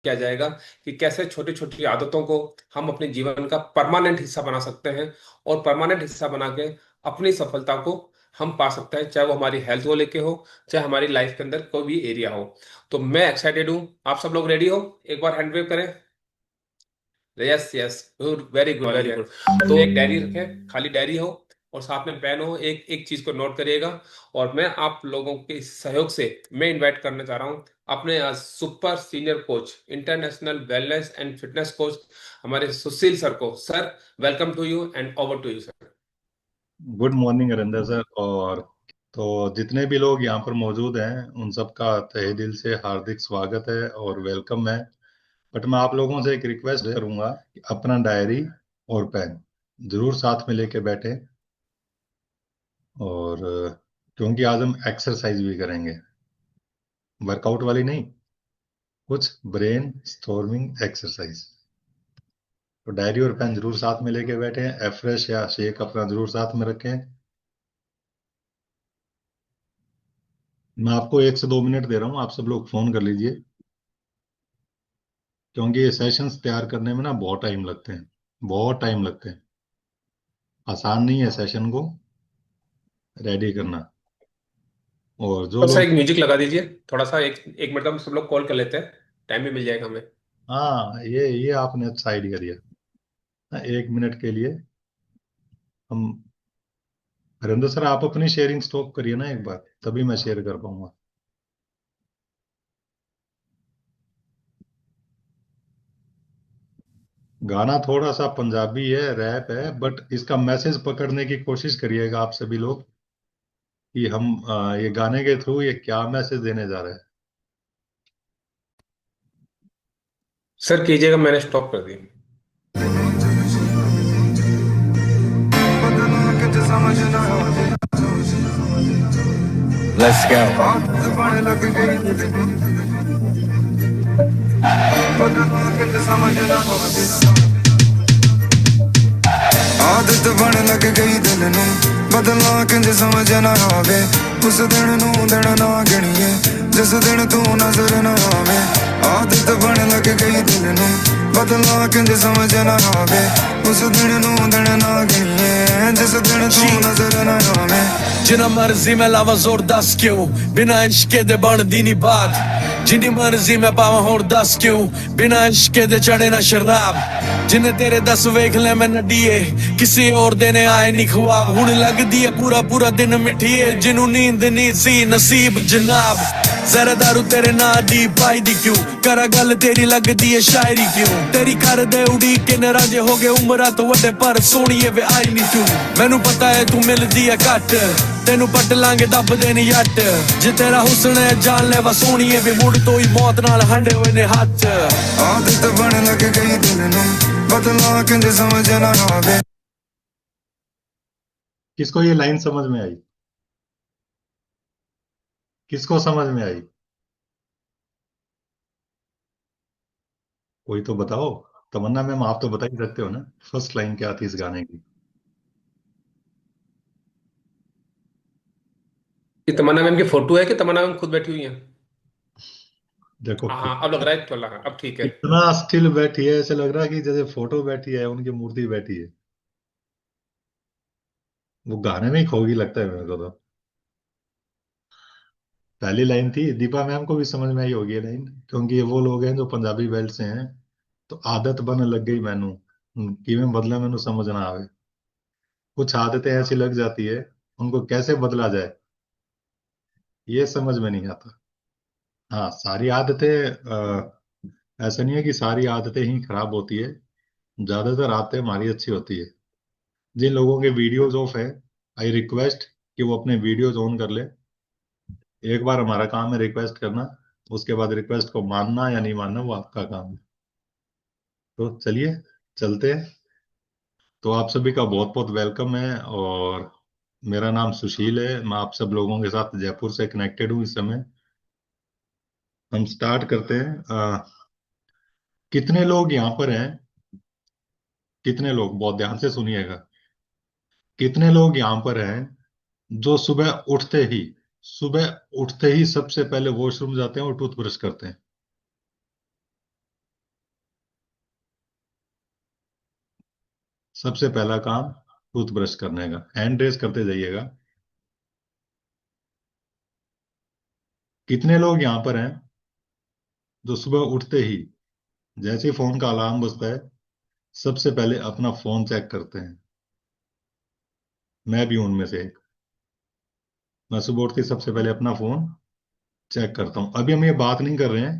किया जाएगा कि कैसे छोटी छोटी आदतों को हम अपने जीवन का परमानेंट हिस्सा बना सकते हैं, और परमानेंट हिस्सा बना के अपनी सफलता को हम पा सकते हैं, चाहे वो हमारी हेल्थ को लेके हो, चाहे हमारी लाइफ के अंदर कोई भी एरिया हो। तो मैं एक्साइटेड हूँ। आप सब लोग रेडी हो? एक बार हैंड वेव करें। Yes yes, good, very good, very good. तो एक डायरी रखें, खाली डायरी हो, और साथ में पेन हो। एक एक चीज को नोट करिएगा। और मैं आप लोगों के सहयोग से मैं इनवाइट करना चाह रहा हूं अपने आज super senior coach, international wellness and fitness coach, हमारे सुशील सर को। Sir, welcome to you and over to you sir. Good morning Arinder sir. और तो जितने भी लोग यहाँ पर मौजूद हैं उन सबका तहे दिल से हार्दिक स्वागत है और वेलकम है। बट मैं आप लोगों से एक रिक्वेस्ट करूंगा कि अपना डायरी और पेन जरूर साथ में लेके बैठे। और क्योंकि आज हम एक्सरसाइज भी करेंगे, वर्कआउट वाली नहीं, कुछ ब्रेन स्टॉर्मिंग एक्सरसाइज। तो डायरी और पेन जरूर साथ में लेके बैठे। एफ्रेश या शेक अपना जरूर साथ में रखें। मैं आपको 1 से 2 मिनट दे रहा हूँ, आप सब लोग फोन कर लीजिए, क्योंकि ये सेशंस तैयार करने में ना बहुत टाइम लगते हैं, बहुत टाइम लगते हैं। आसान नहीं है सेशन को रेडी करना। और जो तो सर लोग, एक म्यूजिक लगा दीजिए थोड़ा सा, एक एक मिनट, हम सब लोग कॉल कर लेते हैं, टाइम भी मिल जाएगा हमें। हाँ ये आपने अच्छा आइडिया दिया। हाँ, 1 मिनट के लिए हम, हरिंदर सर आप अपनी शेयरिंग स्टॉप करिए ना एक बार, तभी मैं शेयर कर पाऊंगा। गाना थोड़ा सा पंजाबी है, रैप है, बट इसका मैसेज पकड़ने की कोशिश करिएगा आप सभी लोग कि हम ये गाने के थ्रू ये क्या मैसेज देने जा रहे हैं। सर कीजिएगा, मैंने स्टॉप कर दी। Let's go. ਆਦਤ ਬਣ ਲੱਗ ਗਈ ਦਿਲ ਨੂੰ ਬਦਲਾਂ ਕਿੰਜ ਸਮਝ ਨਾ ਆਵੇ ਉਸ ਦਿਨ ਨੂੰ ਦਿਨ ਨਾ ਗਿਣੀਏ ਜਿਸ ਦਿਨ ਤੂੰ ਨਜ਼ਰ ਨਾ ਆਵੇ ਆਦਤ ਬਣ ਲੱਗ ਗਈ ਦਿਲ ਨੂੰ ਬਦਲਾਂ ਕਿੰਜ ਸਮਝ ਨਾ ਆਵੇ ਉਸ ਦਿਨ ਨੂੰ ਦਿਨ ਨਾ ਗਿਣੀਏ ਜਿਸ ਦਿਨ ਤੂੰ ਨਜ਼ਰ ਨਾ ਆਵੇ ਜਿੰਨਾ ਮਰਜ਼ੀ ਮੈਂ ਲਾਵਾਂ ਜ਼ੋਰ ਦੱਸ ਕਿਉਂ ਬਿਨਾਂ ਇਸ਼ਕੇ ਦੇ ਬਣਦੀ ਨਹੀਂ ਬਾਤ ਜਿੰਨੀ ਮਰਜ਼ੀ ਮੈਂ ਪਾਵਾਂ ਹੋਰ ਦੱਸ ਕਿਉਂ ਬਿਨਾਂ ਇਸ਼ਕੇ ਦੇ ਚੜੇ ਨਾ ਸ਼ਰਾਬ जिन्ने तेरे 10 वेख ले मैं नडीए किसी और देने आए नहीं ख्वाब हुण लगदी है पूरा पूरा दिन मिठीए जिन्नू नींद नहीं सी नसीब जनाब जरा दारू तेरे ना दी पाई दी क्यों करा गल तेरी लगदी है शायरी क्यों तेरी कर दे उड़ी के नाराजे हो गए उमरा तो वड्डे पर सोहणीए वे आई नहीं तू मैनू पता है तू मिलदी है घट तेनू पट लांगे दब देनी जट जे तेरा हुस्न है जान लेवा सोहणीए वे मुड़ तो ही मौत नाल हंडे होए ने हथ आदत बन लग गई दिल नू बदला किंज समझ ना आवे। किसको ये लाइन समझ में आई? किसको समझ में आई? कोई तो बताओ। तमन्ना मैम आप तो बता ही सकते हो ना, फर्स्ट लाइन क्या थी इस गाने की? ये तमन्ना मैम की फोटो है कि तमन्ना मैम खुद बैठी हुई है? देखो हाँ हाँ, अब लग रहा है, तो लगा, अब ठीक है। इतना स्टिल बैठी है, ऐसे लग रहा है कि जैसे फोटो बैठी है, उनकी मूर्ति बैठी है। वो गाने में ही खोगी लगता है मेरे को तो। पहली लाइन थी, दीपा मैम को भी समझ में आई होगी ये लाइन, क्योंकि ये वो लोग हैं जो पंजाबी बेल्ट से हैं। तो आदत बन लग गई मैनू कि मैं बदला मैनू समझ ना आवे। कुछ आदतें ऐसी लग जाती है, उनको कैसे बदला जाए ये समझ में नहीं आता। हाँ सारी आदतें ऐसा नहीं है कि सारी आदतें ही खराब होती है। ज्यादातर आदतें हमारी अच्छी होती है। जिन लोगों के वीडियोज ऑफ है, आई रिक्वेस्ट कि वो अपने वीडियोज ऑन कर ले। एक बार हमारा काम है रिक्वेस्ट करना, उसके बाद रिक्वेस्ट को मानना या नहीं मानना वो आपका काम है। तो चलिए चलते हैं। तो आप सभी का बहुत बहुत वेलकम है। और मेरा नाम सुशील है, मैं आप सब लोगों के साथ जयपुर से कनेक्टेड हूँ इस समय। हम स्टार्ट करते हैं। कितने लोग यहाँ पर हैं? कितने लोग, बहुत ध्यान से सुनिएगा, कितने लोग यहाँ पर हैं जो सुबह उठते ही सुबह उठते ही सबसे पहले वॉशरूम जाते हैं और टूथब्रश करते हैं। सबसे पहला काम टूथब्रश करने का, हैंड रेस करते जाइएगा। कितने लोग यहां पर हैं जो सुबह उठते ही जैसे ही फोन का अलार्म बजता है सबसे पहले अपना फोन चेक करते हैं? मैं भी हूं उनमें से एक। मैं सुबह उठते ही सबसे पहले अपना फोन चेक करता हूं। अभी हम ये बात नहीं कर रहे हैं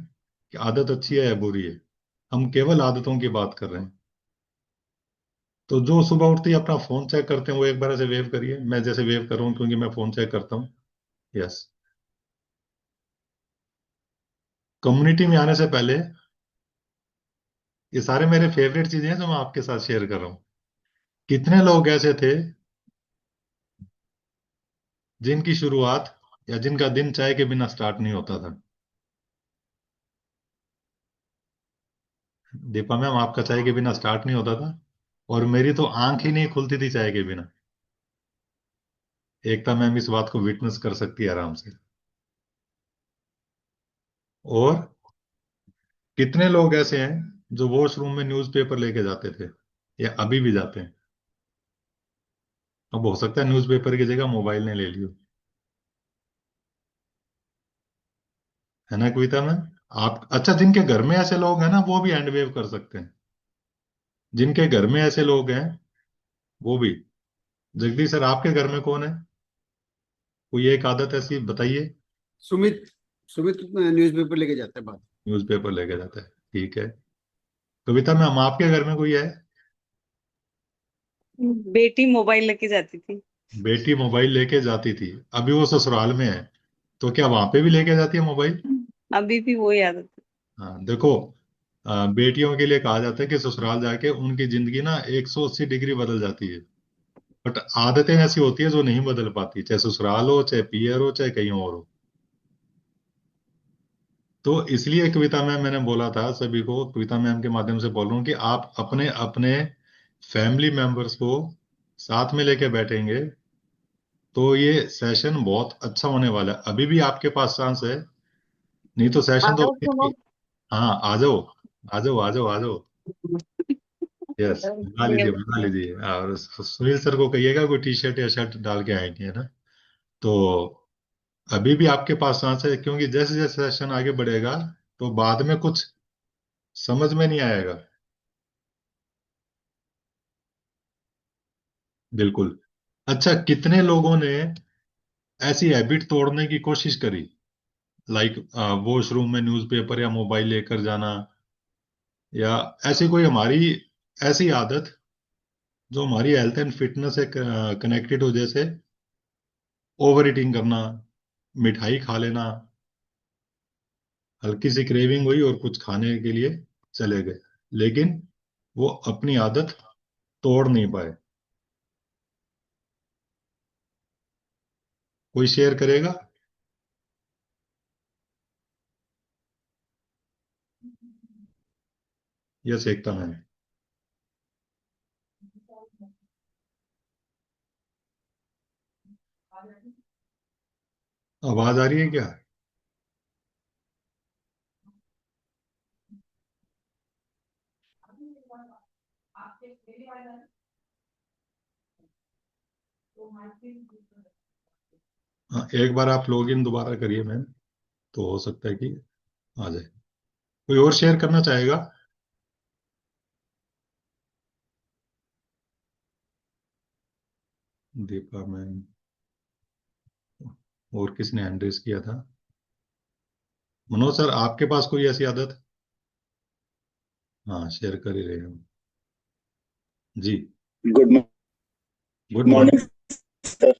कि आदत अच्छी है या बुरी है, हम केवल आदतों की बात कर रहे हैं। तो जो सुबह उठते ही अपना फोन चेक करते हैं वो एक बार ऐसे वेव करिए, मैं जैसे वेव कर रहा हूं क्योंकि मैं फोन चेक करता हूं। यस। कम्युनिटी में आने से पहले ये सारे मेरे फेवरेट चीजें हैं जो मैं आपके साथ शेयर कर रहा हूं। कितने लोग ऐसे थे जिनकी शुरुआत या जिनका दिन चाय के बिना स्टार्ट नहीं होता था? दीपा मैम, आपका चाय के बिना स्टार्ट नहीं होता था, और मेरी तो आंख ही नहीं खुलती थी चाय के बिना। एकता मैम इस बात को विटनेस कर सकती है आराम से। और कितने लोग ऐसे हैं जो वॉशरूम में न्यूज़पेपर लेके जाते थे या अभी भी जाते हैं? अब हो सकता है न्यूज़पेपर की जगह मोबाइल ने ले लियो। है ना कविता मैम? आप अच्छा, जिनके घर में ऐसे लोग हैं ना वो भी हैंड वेव कर सकते हैं। जिनके घर में ऐसे लोग हैं वो भी। जगदीश सर, आपके घर में कौन है? कोई एक आदत ऐसी बताइए। सुमित। सुमित न्यूज़पेपर लेके जाता है बाहर। न्यूज़पेपर लेके जाता है, ठीक है। कविता मैम, आपके घर में कोई है? बेटी मोबाइल लेके जाती थी। बेटी मोबाइल लेके जाती थी, अभी वो ससुराल में है, तो क्या वहां पे भी लेके जाती है मोबाइल? अभी भी वही आदत है। हाँ देखो, बेटियों के लिए कहा जाता है कि ससुराल जाके उनकी जिंदगी ना 180 डिग्री बदल जाती है। बट आदतें ऐसी होती है जो नहीं बदल पाती, चाहे ससुराल हो, चाहे पियर हो, चाहे कहीं और हो। तो इसलिए कविता मैम, मैंने बोला था सभी को, कविता मैम के माध्यम से बोल रहा हूँ कि आप अपने अपने फैमिली मेंबर्स को साथ में लेके बैठेंगे तो ये सेशन बहुत अच्छा होने वाला है। अभी भी आपके पास चांस है, नहीं तो सेशन तो। आदत सुनो। हाँ, आ जाओ, आ जाओ, आ जाओ, आ जाओ। यस, बना ये लीजिए, बना लीजिए। और सुनील सर को कहिएगा कोई टी शर्ट या शर्ट डाल के आएंगे, है ना? तो अभी भी आपके पास चांस है, क्योंकि जैसे जैसे सेशन आगे बढ़ेगा तो बाद में कुछ समझ में नहीं आएगा। बिल्कुल। अच्छा, कितने लोगों ने ऐसी हैबिट तोड़ने की कोशिश करी, लाइक वॉशरूम में न्यूज़पेपर या मोबाइल लेकर जाना, या ऐसी कोई हमारी ऐसी आदत जो हमारी हेल्थ एंड फिटनेस से कनेक्टेड हो, जैसे ओवर ईटिंग करना, मिठाई खा लेना, हल्की सी क्रेविंग हुई और कुछ खाने के लिए चले गए, लेकिन वो अपनी आदत तोड़ नहीं पाए। कोई शेयर करेगा? या सेकता मैं? आवाज आ रही है क्या? हाँ, एक बार आप लॉग इन दोबारा करिए मैम, तो हो सकता है कि आ जाए। कोई और शेयर करना चाहेगा? दीपा मैम, और किसने हैंड रेस किया था? मनोज सर, आपके पास कोई ऐसी आदत? हाँ, शेयर कर ही रहे हो जी। Good good morning morning. Sir.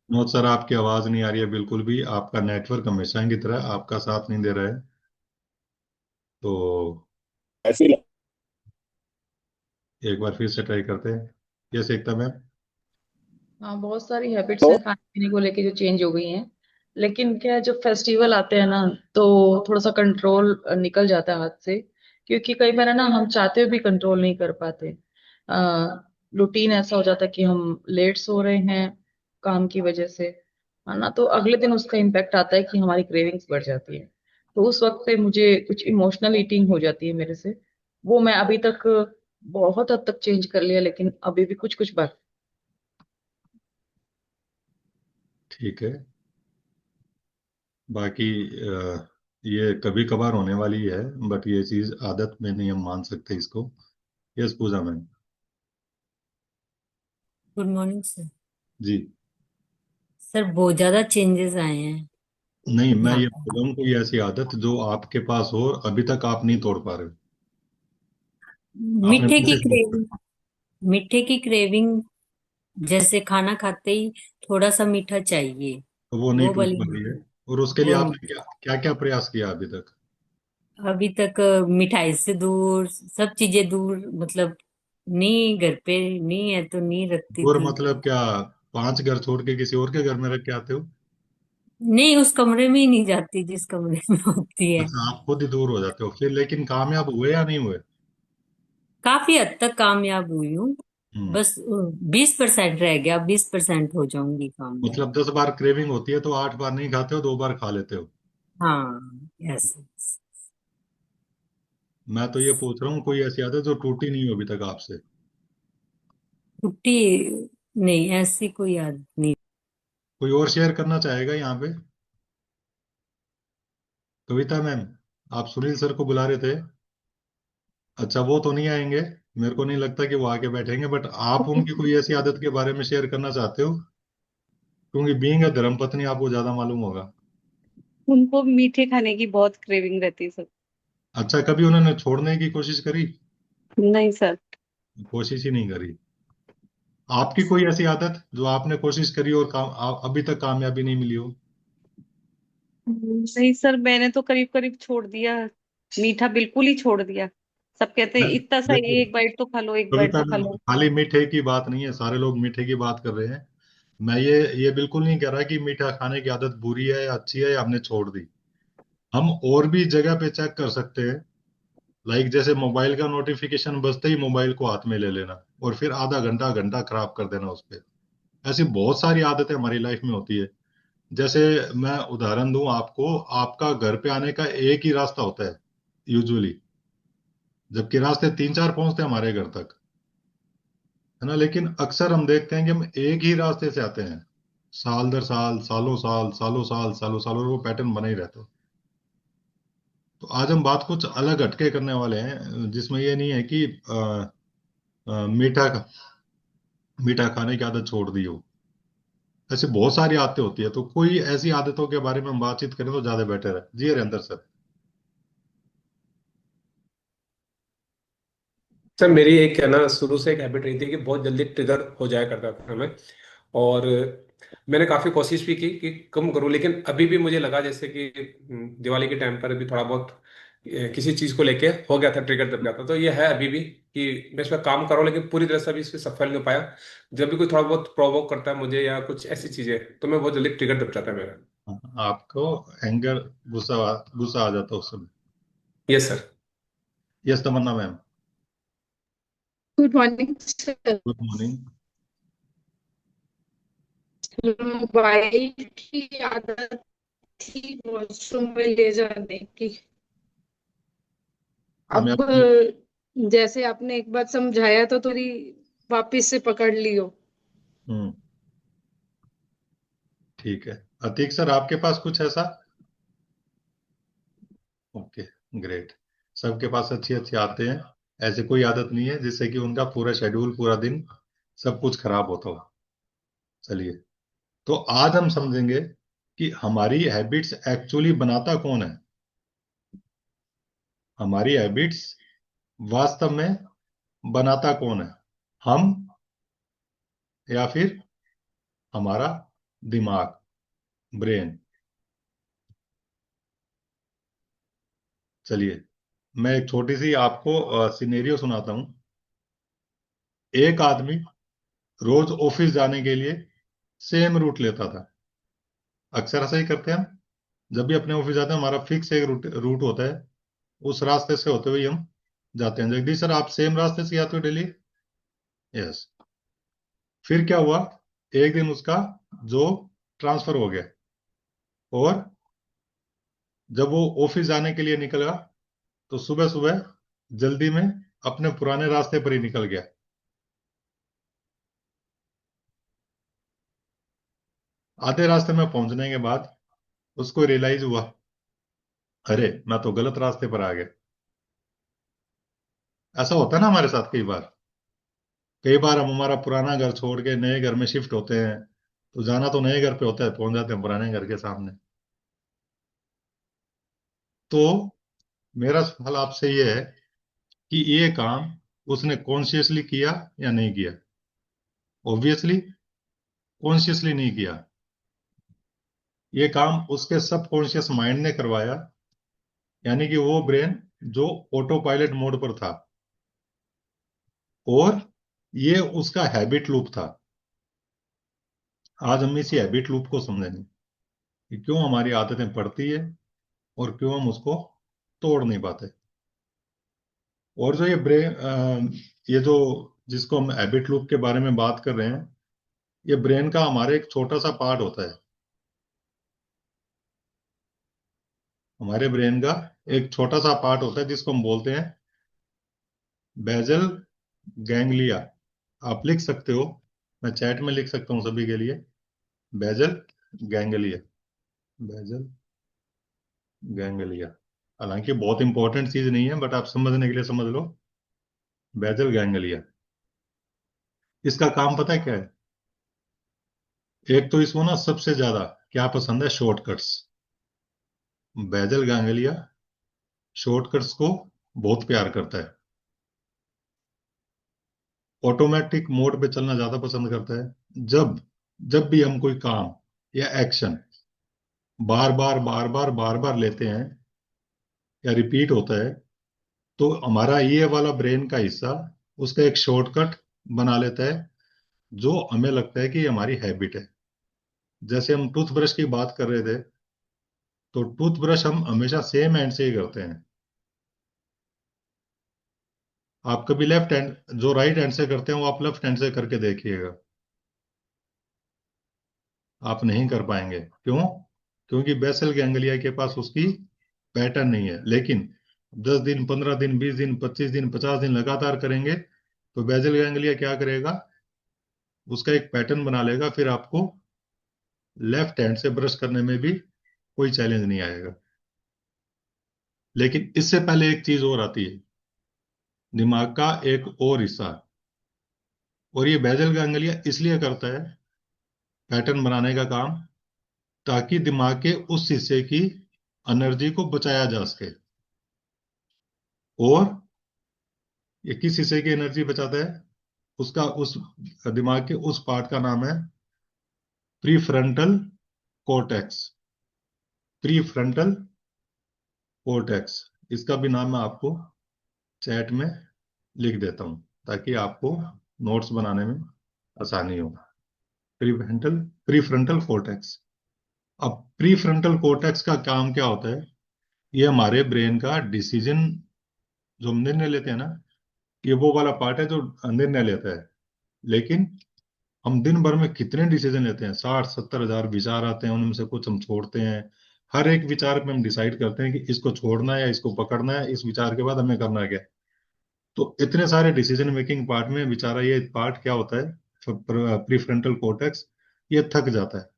Manoj sir, आपकी आवाज नहीं आ रही है बिल्कुल भी, आपका नेटवर्क हमेशा की तरह आपका साथ नहीं दे रहा है। तो ऐसे एक बार फिर से ट्राई करते हैं। ये सेकता मैम। हाँ, बहुत सारी हैबिट्स तो हैं खाने पीने को लेके जो चेंज हो गई हैं। लेकिन क्या है, जब फेस्टिवल आते हैं ना, तो थोड़ा सा कंट्रोल निकल जाता है हाथ से। क्योंकि कई बार है ना, हम चाहते हुए भी कंट्रोल नहीं कर पाते। रूटीन ऐसा हो जाता है कि हम लेट सो रहे हैं काम की वजह से, है ना, तो अगले दिन उसका इम्पैक्ट आता है कि हमारी क्रेविंग्स बढ़ जाती है। तो उस वक्त पे मुझे कुछ इमोशनल ईटिंग हो जाती है मेरे से। वो मैं अभी तक बहुत हद तक चेंज कर लिया, लेकिन अभी भी कुछ कुछ बात। ठीक है। बाकी ये कभी कभार होने वाली है, बट ये चीज आदत में नहीं हम मान सकते इसको। Yes Pooja ma'am. Good morning sir. जी। सर बहुत ज्यादा चेंजेस आए हैं नहीं, मैं यहाँ ये पर। बोल रहा हूँ कोई ऐसी आदत जो आपके पास हो और अभी तक आप नहीं तोड़ पा रहे हो। आपने मीठे की कोशिश नहीं की, क्रेविंग, मीठे की क्रेविंग, जैसे खाना खाते ही थोड़ा सा मीठा चाहिए, तो वो नहीं वो टूट वाली पा रही है। और उसके लिए वो आपने क्या क्या क्या प्रयास किया अभी तक? अभी तक मिठाई से दूर, सब चीजें दूर, मतलब नहीं, घर पे नहीं है तो नहीं रखती और थी। मतलब क्या, 5 घर छोड़ के किसी और के घर में रख के आते हो? नहीं, उस कमरे में ही नहीं जाती जिस कमरे में होती है। अच्छा, आप खुद ही दूर हो जाते हो फिर, लेकिन कामयाब हुए या नहीं हुए? काफी हद तक कामयाब हुई हूँ। हम्म। बस 20% रह गया, 20% हो जाऊंगी कामयाब। मतलब 10 बार क्रेविंग होती है तो 8 बार नहीं खाते हो, 2 बार खा लेते हो। हाँ, यस। मैं तो ये पूछ रहा हूँ कोई ऐसी आदत जो टूटी नहीं हो अभी तक आपसे। छुट्टी नहीं, ऐसी कोई याद नहीं। कोई और शेयर करना चाहेगा यहाँ पे? कविता मैम, आप सुनील सर को बुला रहे थे। अच्छा, वो तो नहीं आएंगे, मेरे को नहीं लगता कि वो आके बैठेंगे, बट आप उनकी कोई ऐसी आदत के बारे में शेयर करना चाहते हो? क्योंकि बीइंग अ धर्मपत्नी आपको ज्यादा मालूम होगा। उनको मीठे खाने की बहुत क्रेविंग रहती है सर। अच्छा, कभी उन्होंने छोड़ने की कोशिश करी? नहीं सर। कोशिश ही नहीं करी। आपकी कोई ऐसी आदत जो आपने कोशिश करी और अभी तक कामयाबी नहीं मिली हो? नहीं सर, मैंने तो करीब करीब छोड़ दिया। मीठा बिल्कुल ही छोड़ दिया। सब कहते हैं इतना सा, देखो, एक बाइट तो खा लो, एक बाइट कविता तो खा मैम, लो। खाली मीठे की बात नहीं है, सारे लोग मीठे की बात कर रहे हैं। मैं ये बिल्कुल नहीं कह रहा कि मीठा खाने की आदत बुरी है या अच्छी है या हमने छोड़ दी। हम और भी जगह पे चेक कर सकते हैं। लाइक जैसे मोबाइल का नोटिफिकेशन बजते ही मोबाइल को हाथ में ले लेना और फिर आधा घंटा घंटा खराब कर देना उस पर। ऐसी बहुत सारी आदतें हमारी लाइफ में होती है। जैसे मैं उदाहरण दूं आपको, आपका घर पे आने का एक ही रास्ता होता है यूजुअली, जबकि रास्ते 3 4 पहुंचते हैं हमारे घर तक, है ना। लेकिन अक्सर हम देखते हैं कि हम एक ही रास्ते से आते हैं, साल दर साल, सालों साल, सालों साल, सालों साल, और वो पैटर्न बना ही रहता है। तो आज हम बात कुछ अलग हटके करने वाले हैं, जिसमें ये नहीं है कि मीठा मीठा खाने की आदत छोड़ दी हो। ऐसे बहुत सारी आदतें होती है, तो कोई ऐसी आदतों के बारे में हम बातचीत करें तो ज्यादा बेटर है। जी हरेंद्र सर। सर मेरी एक है ना, शुरू से एक हैबिट रही थी कि बहुत जल्दी ट्रिगर हो जाया करता था मैं। और मैंने काफ़ी कोशिश भी की कि कम करूं, लेकिन अभी भी मुझे लगा जैसे कि दिवाली के टाइम पर भी थोड़ा बहुत किसी चीज़ को लेके हो गया था, ट्रिगर दब गया था। तो ये है अभी भी कि मैं इस पर काम कर रहा हूं, लेकिन पूरी तरह से अभी इस पर सफल नहीं हो पाया। जब भी कोई थोड़ा बहुत प्रोवोक करता है मुझे या कुछ ऐसी चीज़ें, तो मैं बहुत जल्दी ट्रिगर दब जाता है मेरा। आपको एंगर, गुस्सा गुस्सा आ जाता है उस समय। Yes sir. Yes Tamanna ma'am. Good morning sir. Good morning. Mobile की आदत थी वॉशरूम में ले जाने की। मैं अब जैसे आपने एक बार समझाया तो थोड़ी वापिस से पकड़ लियो। हम्म। ठीक है। अतीक सर, आपके पास कुछ ऐसा? Okay, great. सबके पास अच्छी अच्छी आते हैं। ऐसी कोई आदत नहीं है जिससे कि उनका पूरा शेड्यूल, पूरा दिन, सब कुछ खराब होता हो। चलिए, तो आज हम समझेंगे कि हमारी हैबिट्स एक्चुअली बनाता कौन है। हमारी हैबिट्स वास्तव में बनाता कौन है, हम या फिर हमारा दिमाग, ब्रेन? चलिए, मैं एक छोटी सी आपको सिनेरियो सुनाता हूं। एक आदमी रोज ऑफिस जाने के लिए सेम रूट लेता था। अक्सर ऐसा ही करते हैं हम। जब भी अपने ऑफिस जाते हैं हमारा फिक्स एक रूट रूट होता है, उस रास्ते से होते हुए हम जाते हैं। जगदीश सर, आप सेम रास्ते से आते हो डेली? यस। फिर क्या हुआ, एक दिन उसका जॉब ट्रांसफर हो गया, और जब वो ऑफिस जाने के लिए निकला तो सुबह सुबह जल्दी में अपने पुराने रास्ते पर ही निकल गया। आधे रास्ते में पहुंचने के बाद उसको रियलाइज हुआ, अरे मैं तो गलत रास्ते पर आ गया। ऐसा होता है ना हमारे साथ कई बार। कई बार हम हमारा पुराना घर छोड़ के नए घर में शिफ्ट होते हैं, तो जाना तो नए घर पे होता है, पहुंच जाते हैं पुराने घर के सामने। तो मेरा सवाल आपसे ये है कि ये काम उसने कॉन्शियसली किया या नहीं किया? ऑब्वियसली कॉन्शियसली नहीं किया। ये काम उसके सबकॉन्शियस माइंड ने करवाया, यानी कि वो ब्रेन जो ऑटो पायलट मोड पर था, और ये उसका हैबिट लूप था। आज हम इसी हैबिट लूप को समझेंगे कि क्यों हमारी आदतें पड़ती है और क्यों हम उसको तोड़ नहीं पाते। और जो ये ब्रेन, ये जो जिसको हम हैबिट लूप के बारे में बात कर रहे हैं, ये ब्रेन का हमारे एक छोटा सा पार्ट होता है। हमारे ब्रेन का एक छोटा सा पार्ट होता है जिसको हम बोलते हैं बेजल गैंग्लिया। आप लिख सकते हो, मैं चैट में लिख सकता हूँ सभी के लिए, बेजल गैंग्लिया। बेजल गैंग्लिया, हालांकि बहुत इंपॉर्टेंट चीज नहीं है, बट आप समझने के लिए समझ लो, बेजल गैंग्लिया। इसका काम पता है क्या है? एक तो इसको ना सबसे ज्यादा क्या पसंद है, शॉर्टकट्स। बेजल गैंग्लिया शॉर्टकट्स को बहुत प्यार करता है, ऑटोमेटिक मोड पे चलना ज्यादा पसंद करता है। जब जब भी हम कोई काम या एक्शन बार बार लेते हैं या रिपीट होता है, तो हमारा ये वाला ब्रेन का हिस्सा उसका एक शॉर्टकट बना लेता है, जो हमें लगता है कि ये हमारी हैबिट है। जैसे हम टूथब्रश की बात कर रहे थे, तो टूथब्रश हम हमेशा सेम हैंड से ही करते हैं। आप कभी लेफ्ट हैंड जो राइट हैंड से करते हैं वो आप लेफ्ट हैंड से करके देखिएगा, आप नहीं कर पाएंगे। क्यों? क्योंकि बेसल गैंग्लिया के पास उसकी पैटर्न नहीं है। लेकिन 10 दिन, 15 दिन, 20 दिन, 25 दिन, 50 दिन लगातार करेंगे तो बेजल गैंग्लिया क्या करेगा, उसका एक पैटर्न बना लेगा, फिर आपको लेफ्ट हैंड से ब्रश करने में भी कोई चैलेंज नहीं आएगा। लेकिन इससे पहले एक चीज और आती है, दिमाग का एक और हिस्सा, और ये बेजल गैंग्लिया इसलिए करता है पैटर्न बनाने का काम, ताकि दिमाग के उस हिस्से की एनर्जी को बचाया जा सके। और ये किस हिस्से की एनर्जी बचाता है? उसका उस दिमाग के उस पार्ट का नाम है प्रीफ्रंटल कोर्टेक्स। प्रीफ्रंटल कोर्टेक्स, इसका भी नाम मैं आपको चैट में लिख देता हूं ताकि आपको नोट्स बनाने में आसानी हो। Prefrontal prefrontal cortex. अब प्रीफ्रंटल कोर्टेक्स का काम क्या होता है? ये हमारे ब्रेन का डिसीजन, जो हम निर्णय लेते हैं ना, ये वो वाला पार्ट है जो निर्णय लेता है। लेकिन हम दिन भर में कितने डिसीजन लेते हैं, 60-70 हजार विचार आते हैं, उनमें से कुछ हम छोड़ते हैं। हर एक विचार पे हम डिसाइड करते हैं कि इसको छोड़ना है या इसको पकड़ना है, इस विचार के बाद हमें करना क्या है। तो इतने सारे डिसीजन मेकिंग पार्ट में बेचारा ये पार्ट क्या होता है, प्रीफ्रंटल कोर्टेक्स, ये थक जाता है।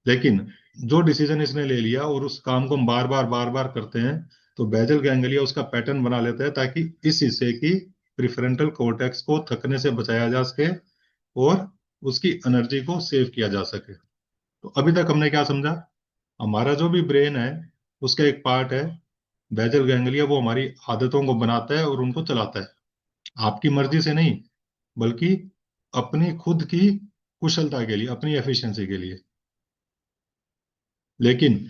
लेकिन जो डिसीजन इसने ले लिया और उस काम को हम बार बार करते हैं, तो बेजल गैंग्लिया उसका पैटर्न बना लेता है, ताकि इस हिस्से की प्रीफ्रंटल कोर्टेक्स को थकने से बचाया जा सके और उसकी एनर्जी को सेव किया जा सके। तो अभी तक हमने क्या समझा? हमारा जो भी ब्रेन है उसका एक पार्ट है बेजल गैंग्लिया, वो हमारी आदतों को बनाता है और उनको चलाता है, आपकी मर्जी से नहीं, बल्कि अपनी खुद की कुशलता के लिए, अपनी एफिशिएंसी के लिए। लेकिन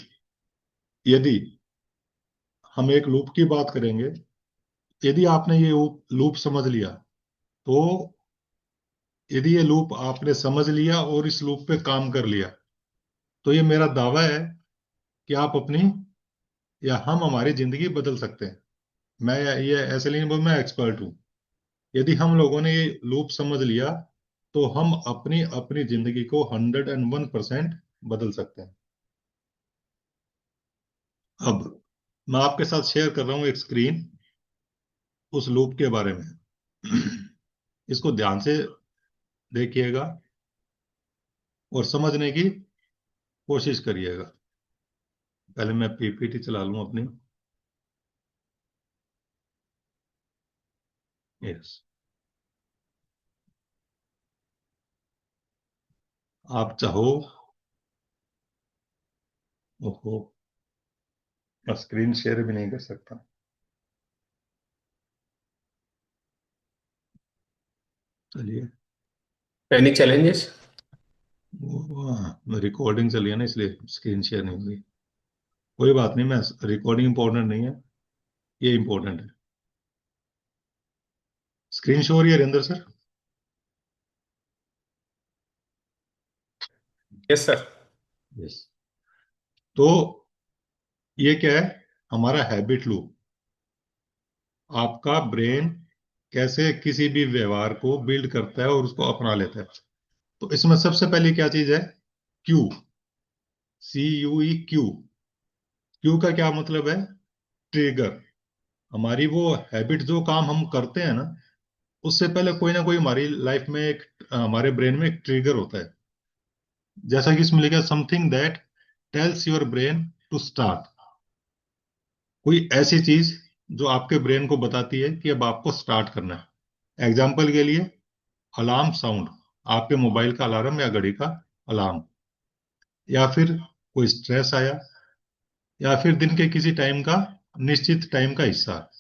यदि हम एक लूप की बात करेंगे, यदि आपने ये लूप समझ लिया, तो यदि ये लूप आपने समझ लिया और इस लूप पे काम कर लिया, तो ये मेरा दावा है कि आप अपनी या हम हमारी जिंदगी बदल सकते हैं। मैं ये ऐसे नहीं बोल, मैं एक्सपर्ट हूँ। यदि हम लोगों ने ये लूप समझ लिया तो हम अपनी अपनी जिंदगी को 101% बदल सकते हैं। अब मैं आपके साथ शेयर कर रहा हूं एक स्क्रीन उस लूप के बारे में। इसको ध्यान से देखिएगा और समझने की कोशिश करिएगा। पहले मैं पीपीटी चला लूं अपनी। यस। आप चाहो, ओहो, मैं स्क्रीन शेयर भी नहीं कर सकता। चलिए, एनी चैलेंजेस? रिकॉर्डिंग चली है ना, इसलिए स्क्रीन शेयर नहीं हुई। कोई बात नहीं, मैं रिकॉर्डिंग इंपॉर्टेंट नहीं है, ये इंपॉर्टेंट है। स्क्रीन शो हो रही है Harinder sir? Yes sir. Yes. तो ये क्या है? हमारा हैबिट लूप। आपका ब्रेन कैसे किसी भी व्यवहार को बिल्ड करता है और उसको अपना लेता है। तो इसमें सबसे पहली क्या चीज है? क्यू। CUE, Q. क्यू का क्या मतलब है? ट्रिगर। हमारी वो हैबिट, जो काम हम करते हैं ना, उससे पहले कोई ना कोई हमारी लाइफ में एक, हमारे ब्रेन में एक ट्रिगर होता है। जैसा कि इसमें लिखा है, something that tells your brain to start. कोई ऐसी चीज जो आपके ब्रेन को बताती है कि अब आपको स्टार्ट करना है। एग्जाम्पल के लिए, अलार्म साउंड, आपके मोबाइल का अलार्म या घड़ी का अलार्म, या फिर कोई स्ट्रेस आया, या फिर दिन के किसी टाइम का, निश्चित टाइम का हिस्सा,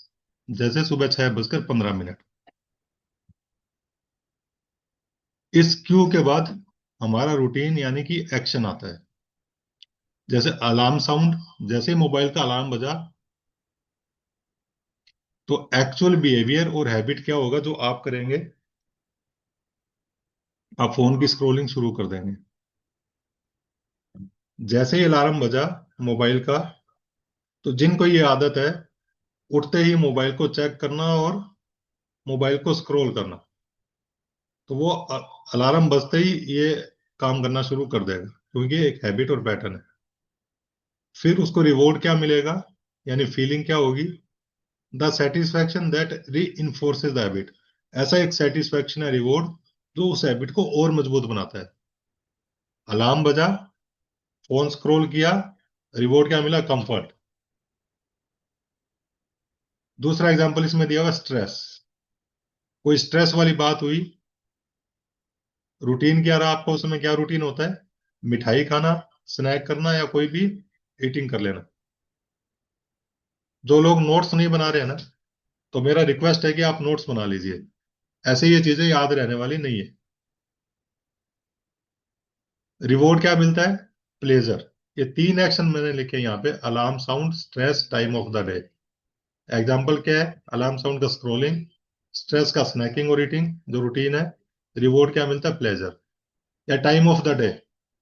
जैसे सुबह 6:15। इस क्यू के बाद हमारा रूटीन यानी कि एक्शन आता है। जैसे अलार्म साउंड, जैसे ही मोबाइल का अलार्म बजा, तो एक्चुअल बिहेवियर और हैबिट क्या होगा जो आप करेंगे? आप फोन की स्क्रोलिंग शुरू कर देंगे। जैसे ही अलार्म बजा मोबाइल का, तो जिनको ये आदत है उठते ही मोबाइल को चेक करना और मोबाइल को स्क्रॉल करना, तो वो अलार्म बजते ही ये काम करना शुरू कर देगा, क्योंकि ये एक हैबिट और पैटर्न है। फिर उसको रिवॉर्ड क्या मिलेगा, यानी फीलिंग क्या होगी? द सेटिस्फैक्शन दैट री इन्फोर्सेज द हैबिट। ऐसा एक सेटिस्फैक्शन है, रिवॉर्ड, जो उस हैबिट को और मजबूत बनाता है। अलार्म बजा, फोन स्क्रॉल किया, रिवॉर्ड क्या मिला? कंफर्ट। दूसरा एग्जांपल इसमें दिया हुआ, स्ट्रेस। कोई स्ट्रेस वाली बात हुई, रूटीन क्या रहा आपका? उसमें क्या रूटीन होता है? मिठाई खाना, स्नैक करना, या कोई भी ईटिंग कर लेना। जो लोग नोट्स नहीं बना रहे हैं ना, तो मेरा रिक्वेस्ट है कि आप नोट्स बना लीजिए। ऐसे ये चीजें याद रहने वाली नहीं है। रिवॉर्ड क्या मिलता है? प्लेजर। ये तीन एक्शन मैंने लिखे यहाँ पे, alarm sound, stress, time of the day. Example क्या है? अलार्म साउंड का स्क्रोलिंग, स्ट्रेस का स्नैकिंग और ईटिंग जो रूटीन है, रिवॉर्ड क्या मिलता है? प्लेजर। या टाइम ऑफ द डे,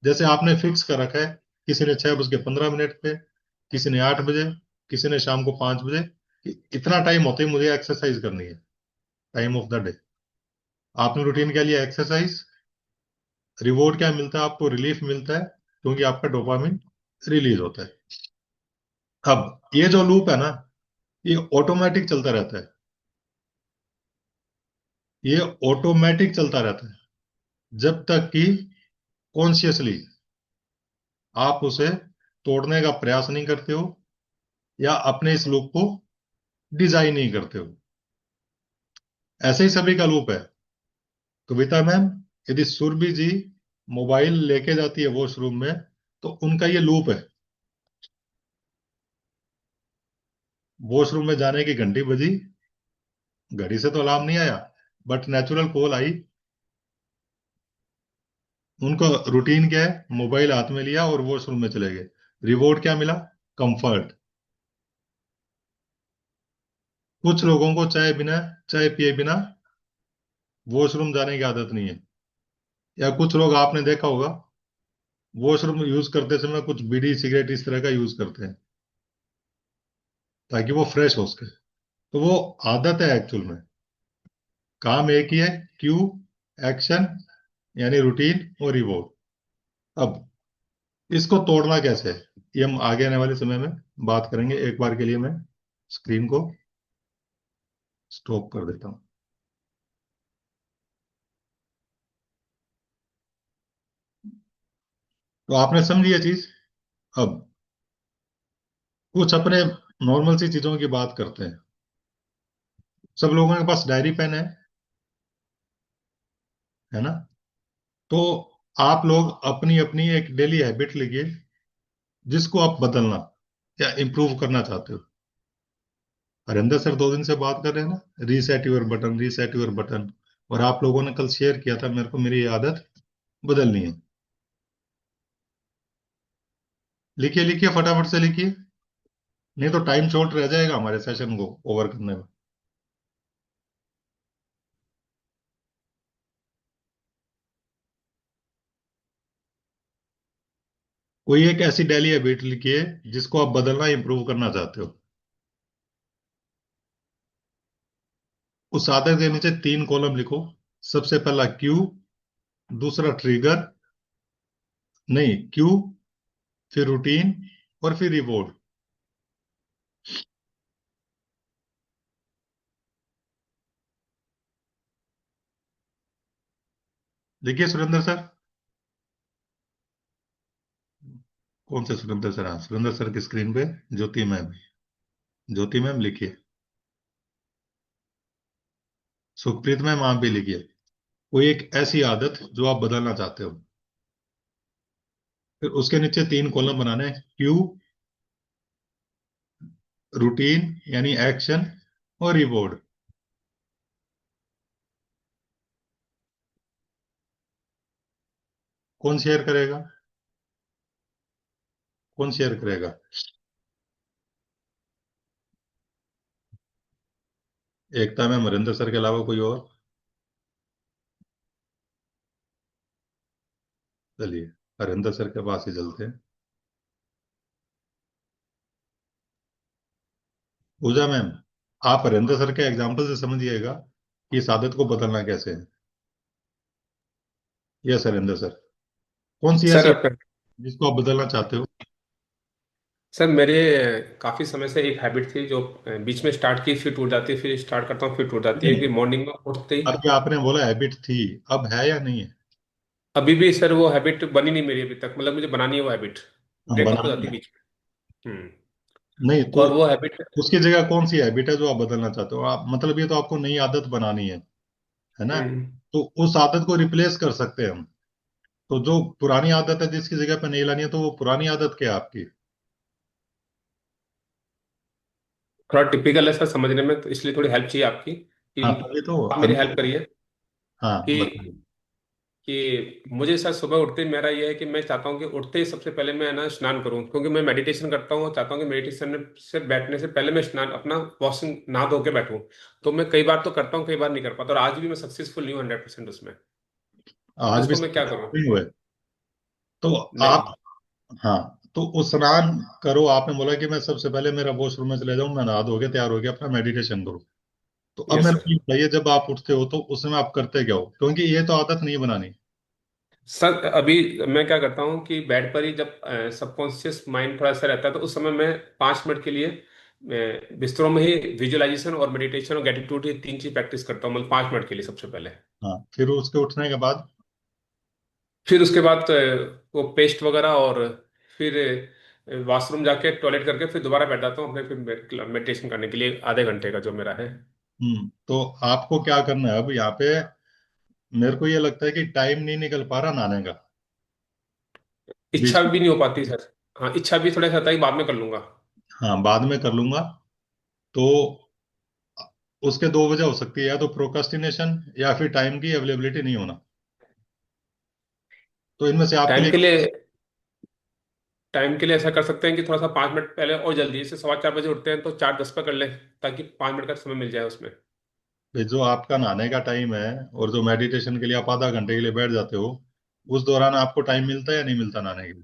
जैसे आपने फिक्स कर रखा है, किसी ने 6:15 पे, किसी ने 8 बजे, किसी ने शाम को 5 बजे, कि इतना टाइम होते ही मुझे एक्सरसाइज करनी है। Time of the day. आपने रूटीन क्या लिया? एक्सरसाइज। रिवॉर्ड क्या मिलता है आपको? रिलीफ मिलता है, क्योंकि आपका डोपामिन रिलीज होता है। अब ये जो लूप है ना, ये ऑटोमेटिक चलता रहता है। ये ऑटोमेटिक चलता रहता है जब तक कि कॉन्शियसली आप उसे तोड़ने का प्रयास नहीं करते हो, या अपने इस लूप को डिजाइन नहीं करते हो। ऐसे ही सभी का लूप है। कविता मैम, यदि सुरभि जी मोबाइल लेके जाती है वॉशरूम में, तो उनका ये लूप है। वॉशरूम में जाने की घंटी बजी, घड़ी से तो अलार्म नहीं आया, बट नेचुरल कॉल आई। उनका रूटीन क्या है? मोबाइल हाथ में लिया और वॉशरूम में चले गए। रिवॉर्ड क्या मिला? कंफर्ट। कुछ लोगों को चाय पिए बिना वॉशरूम जाने की आदत नहीं है। या कुछ लोग आपने देखा होगा, वॉशरूम यूज करते समय कुछ बीड़ी सिगरेट इस तरह का यूज करते हैं, ताकि वो फ्रेश हो सके। तो वो आदत है एक्चुअल में। काम एक ही है, क्यू, एक्शन यानी रूटीन और रिवॉर्ड। अब इसको तोड़ना कैसे है, ये हम आगे आने वाले समय में बात करेंगे। एक बार के लिए मैं स्क्रीन को स्टॉप कर देता हूं। तो आपने समझी ये चीज। अब कुछ अपने नॉर्मल सी चीजों की बात करते हैं। सब लोगों के पास डायरी पेन है ना? तो आप लोग अपनी अपनी एक डेली हैबिट लिखिए जिसको आप बदलना या इंप्रूव करना चाहते हो। हरिंदर सर 2 दिन से बात कर रहे हैं ना, reset your button, reset your button. और आप लोगों ने कल शेयर किया था मेरे को, मेरी ये आदत बदलनी है। लिखिए लिखिए, फटाफट से लिखिए, नहीं तो टाइम शॉर्ट रह जाएगा हमारे सेशन को ओवर करने में। कोई एक ऐसी डेली हैबिट लिखिए जिसको आप बदलना, इंप्रूव करना चाहते हो। उस आदत के नीचे 3 कॉलम लिखो। सबसे पहला क्यू, दूसरा ट्रिगर, नहीं क्यू, फिर रूटीन और फिर रिवॉर्ड। देखिए सुरेंद्र सर, कौन से सुरेंद्र सर? हाँ, सुरेंद्र सर की स्क्रीन पे ज्योति मैम। ज्योति मैम लिखिए, सुखप्रीत मैम आप भी लिखिए। कोई एक ऐसी आदत जो आप बदलना चाहते हो। फिर उसके नीचे 3 कॉलम बनाने हैं, क्यू, रूटीन यानी एक्शन और रिवॉर्ड। कौन शेयर करेगा? कौन शेयर करेगा? एकता में मरिंदर सर के अलावा कोई और? चलिए हरिंदर सर के पास ही चलते हैं। पूजा मैम, आप हरिंदर सर के एग्जाम्पल से समझिएगा कि इस आदत को बदलना कैसे है। यस हरिंदर सर, कौन सी सर ऐसी आदत जिसको आप बदलना चाहते हो? सर मेरे काफी समय से एक हैबिट थी जो बीच में स्टार्ट की फिर टूट जाती है, फिर स्टार्ट करता हूँ फिर टूट जाती है, नहीं, कि मॉर्निंग में उठते ही। अभी आपने बोला हैबिट थी, अब है या नहीं है? अभी भी सर वो हैबिट बनी नहीं मेरी अभी तक, मतलब मुझे बनानी है वो हैबिट, हम ब्रेकअप हो जाती बनाना है है। बीच में। नहीं तो और वो हैबिट, उसकी जगह कौन सी हैबिट है जो आप बदलना चाहते हो? आप मतलब ये तो आपको नई आदत बनानी है ना? हम्म, तो उस आदत को रिप्लेस कर सकते हैं हम। तो जो पुरानी आदत है जिसकी जगह पे नहीं लानी है, तो वो पुरानी आदत क्या है आपकी? थोड़ा टिपिकल है सर समझने में, तो इसलिए थोड़ी हेल्प चाहिए आपकी, हाँ कि तभी तो आप मेरी अभी। हेल्प करिए। हाँ बताइए। कि मुझे सर सुबह उठते ही मेरा ये है कि मैं चाहता हूँ कि उठते ही सबसे पहले मैं है ना स्नान करूँ, क्योंकि मैं मेडिटेशन करता हूँ और चाहता हूँ कि मेडिटेशन से बैठने से पहले मैं स्नान अपना वॉशिंग नहा धो के बैठूँ। तो मैं कई बार तो करता हूँ, कई बार नहीं कर पाता, और आज भी मैं सक्सेसफुल नहीं हूँ 100% उसमें। तो आज भी उसको मैं क्या करूँ? नहीं हुए तो नहीं। आप, हाँ, तो उस स्नान करो। आपने बोला कि मैं सबसे पहले मेरा वॉशरूम में चले जाऊं, मैं नहा धो के तैयार हो गया, अपना मेडिटेशन करूं। तो अब यस मेरे सर। को ये बताइए, जब आप उठते हो तो उस समय आप करते क्या हो? क्योंकि ये तो आदत नहीं बनानी। सर अभी मैं क्या करता हूँ कि बेड पर ही जब सबकॉन्शियस माइंड थोड़ा सा रहता है, तो उस समय मैं 5 मिनट के लिए बिस्तरों में ही विजुअलाइजेशन और मेडिटेशन और ग्रेटिट्यूड, ये 3 चीज प्रैक्टिस करता हूँ, मतलब 5 मिनट के लिए सबसे पहले। हाँ, फिर उसके उठने के बाद? फिर उसके बाद वो पेस्ट वगैरह, और फिर वॉशरूम जाके टॉयलेट करके फिर दोबारा बैठ जाता हूँ अपने फिर मेडिटेशन करने के लिए, आधे घंटे का जो मेरा है। तो आपको क्या करना है अब यहाँ पे? मेरे को ये लगता है कि टाइम नहीं निकल पा रहा नहाने का बीच इच्छा में। भी नहीं हो पाती सर। हाँ, इच्छा भी थोड़ा सा था कि बाद में कर लूंगा। हाँ, बाद में कर लूंगा। तो उसके 2 वजह हो सकती है, या तो प्रोक्रास्टिनेशन या फिर टाइम की अवेलेबिलिटी नहीं होना। तो इनमें से आपके टाइम लिए। के लिए टाइम के लिए ऐसा कर सकते हैं कि थोड़ा सा 5 मिनट पहले और जल्दी, जैसे 4:15 बजे उठते हैं तो 4:10 पर कर लें, ताकि 5 मिनट का समय मिल जाए उसमें। जो आपका नहाने का टाइम है और जो मेडिटेशन के लिए आप आधा घंटे के लिए बैठ जाते हो, उस दौरान आपको टाइम मिलता है या नहीं मिलता नहाने के लिए?